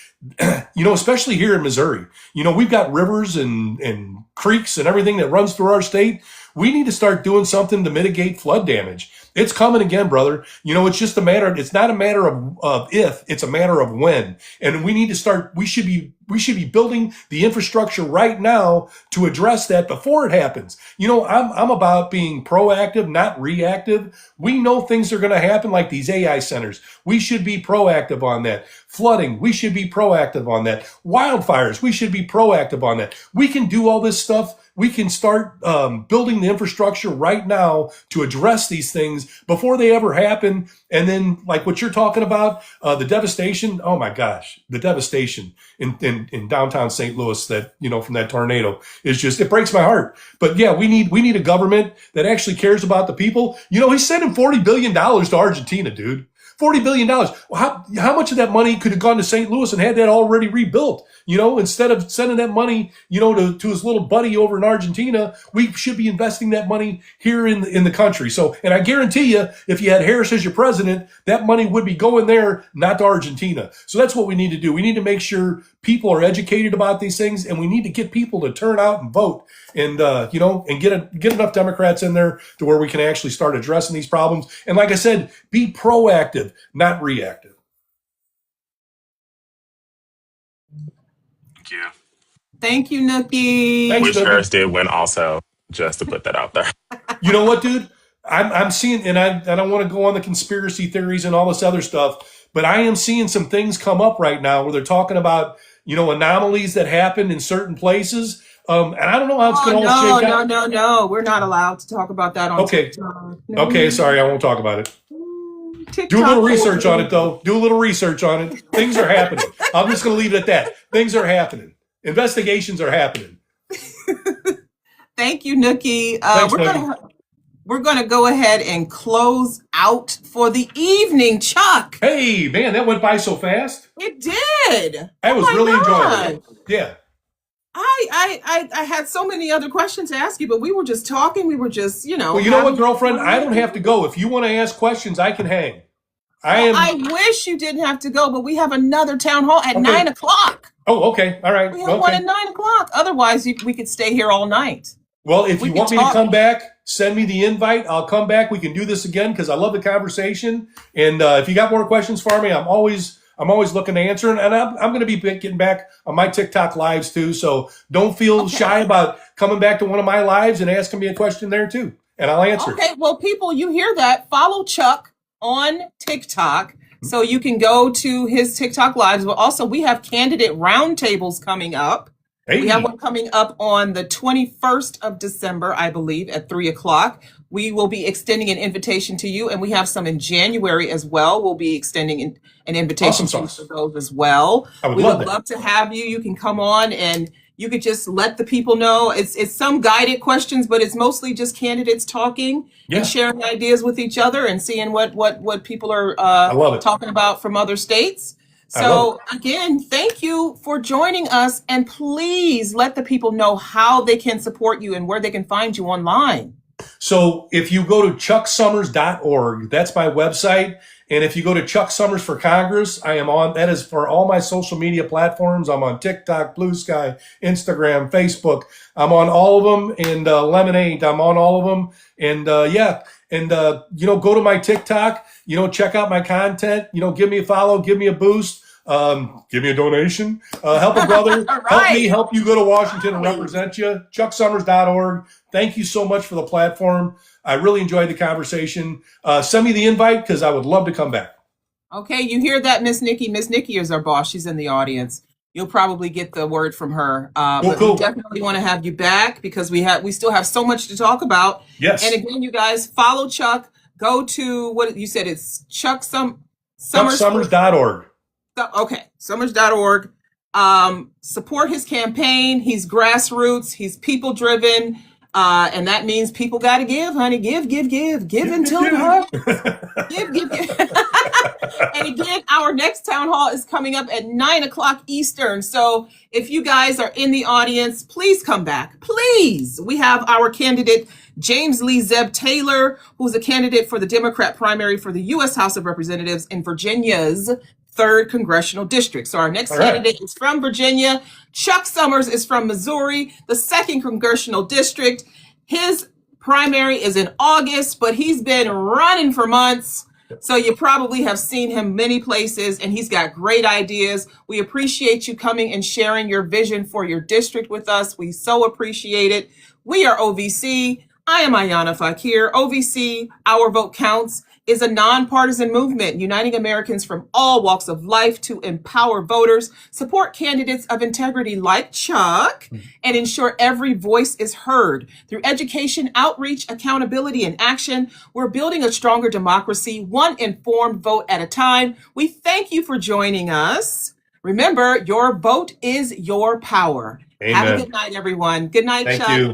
especially here in Missouri, we've got rivers and creeks and everything that runs through our state. We need to start doing something to mitigate flood damage. It's coming again, brother. It's just it's not a matter of if, it's a matter of when. And we need to start, we should be building the infrastructure right now to address that before it happens. I'm about being proactive, not reactive. We know things are going to happen like these AI centers. We should be proactive on that. Flooding, we should be proactive on that. Wildfires, we should be proactive on that. We can do all this stuff. We can start building the infrastructure right now to address these things before they ever happen. And then, like what you're talking about, the devastation. Oh my gosh, the devastation in downtown St. Louis that from that tornado is just, it breaks my heart. But yeah, we need a government that actually cares about the people. He's sending $40 billion to Argentina, dude. $40 billion. Well, how much of that money could have gone to St. Louis and had that already rebuilt? Instead of sending that money, to his little buddy over in Argentina, we should be investing that money here in the country. So, and I guarantee you, if you had Harris as your president, that money would be going there, not to Argentina. So that's what we need to do. We need to make sure people are educated about these things, and we need to get people to turn out and vote, and and get enough Democrats in there to where we can actually start addressing these problems. And like I said, be proactive, not reactive. Thank you. Thank you, Nookie. Thanks, Wish Nookie. Harris did win also, just to put that out there. You know what, dude? I'm seeing, and I don't want to go on the conspiracy theories and all this other stuff, but I am seeing some things come up right now where they're talking about, anomalies that happen in certain places. And I don't know how it's going to all shake out. No. We're not allowed to talk about that on TikTok. No. Okay, sorry, I won't talk about it. TikTok. Do a little research on it, though. Do a little research on it. Things are happening. I'm just going to leave it at that. Things are happening. Investigations are happening. Thank you, Nookie. Thanks, Nookie. We're gonna go ahead and close out for the evening, Chuck. Hey, man, that went by so fast. It did. That was really enjoyable. Yeah. I had so many other questions to ask you, but we were just talking. We were just, Well, you know what, girlfriend? I don't have to go. If you want to ask questions, I can hang. I wish you didn't have to go, but we have another town hall at 9 o'clock. Oh, okay. All right. We have one at 9 o'clock. Otherwise, we could stay here all night. Well, if you want me to come back, send me the invite. I'll come back. We can do this again because I love the conversation. And if you got more questions for me, I'm always looking to answer. And I'm going to be getting back on my TikTok lives too. So don't feel shy about coming back to one of my lives and asking me a question there too. And I'll answer. Okay. Well, people, you hear that. Follow Chuck on TikTok so you can go to his TikTok lives. But also, we have candidate roundtables coming up. Hey. We have one coming up on the 21st of December, I believe, at 3 o'clock. We will be extending an invitation to you, and we have some in January as well. We'll be extending an invitation to you for those as well. We would love to have you. You can come on and you could just let the people know. It's some guided questions, but it's mostly just candidates talking and sharing ideas with each other and seeing what people are talking about from other states. So again, thank you for joining us, and please let the people know how they can support you and where they can find you online. So if you go to chucksummers.org, that's my website. And if you go to Chuck Summers for Congress, I am on, that is for all my social media platforms. I'm on TikTok, Blue Sky, Instagram, Facebook. I'm on all of them. And Lemonade, I'm on all of them. And go to my TikTok, check out my content, give me a follow, give me a boost. Give me a donation, help a brother, help me help you go to Washington and represent you. chucksummers.org. Thank you so much for the platform. I really enjoyed the conversation. Send me the invite because I would love to come back. Okay, you hear that, Miss Nikki? Miss Nikki is our boss. She's in the audience. You'll probably get the word from her. But we definitely want to have you back because we still have so much to talk about. Yes. And again, you guys follow Chuck. Go to what you said. It's chucksummers.org. Okay, summers.org. Support his campaign. He's grassroots. He's people driven. And that means people got to give, honey. Give until the heart. Give. And again, our next town hall is coming up at 9 o'clock Eastern. So if you guys are in the audience, please come back. Please. We have our candidate, James Lee Zeb Taylor, who's a candidate for the Democrat primary for the U.S. House of Representatives in Virginia's 3rd Congressional District. So our next candidate is from Virginia. Chuck Summers is from Missouri, the 2nd Congressional District. His primary is in August, but he's been running for months. So you probably have seen him many places, and he's got great ideas. We appreciate you coming and sharing your vision for your district with us. We so appreciate it. We are OVC. I am Ayana Fakir. OVC, Our Vote Counts, is a nonpartisan movement uniting Americans from all walks of life to empower voters, support candidates of integrity like Chuck, and ensure every voice is heard. Through education, outreach, accountability, and action, we're building a stronger democracy, one informed vote at a time. We thank you for joining us. Remember, your vote is your power. Amen. Have a good night, everyone. Good night, Thank Chuck. you.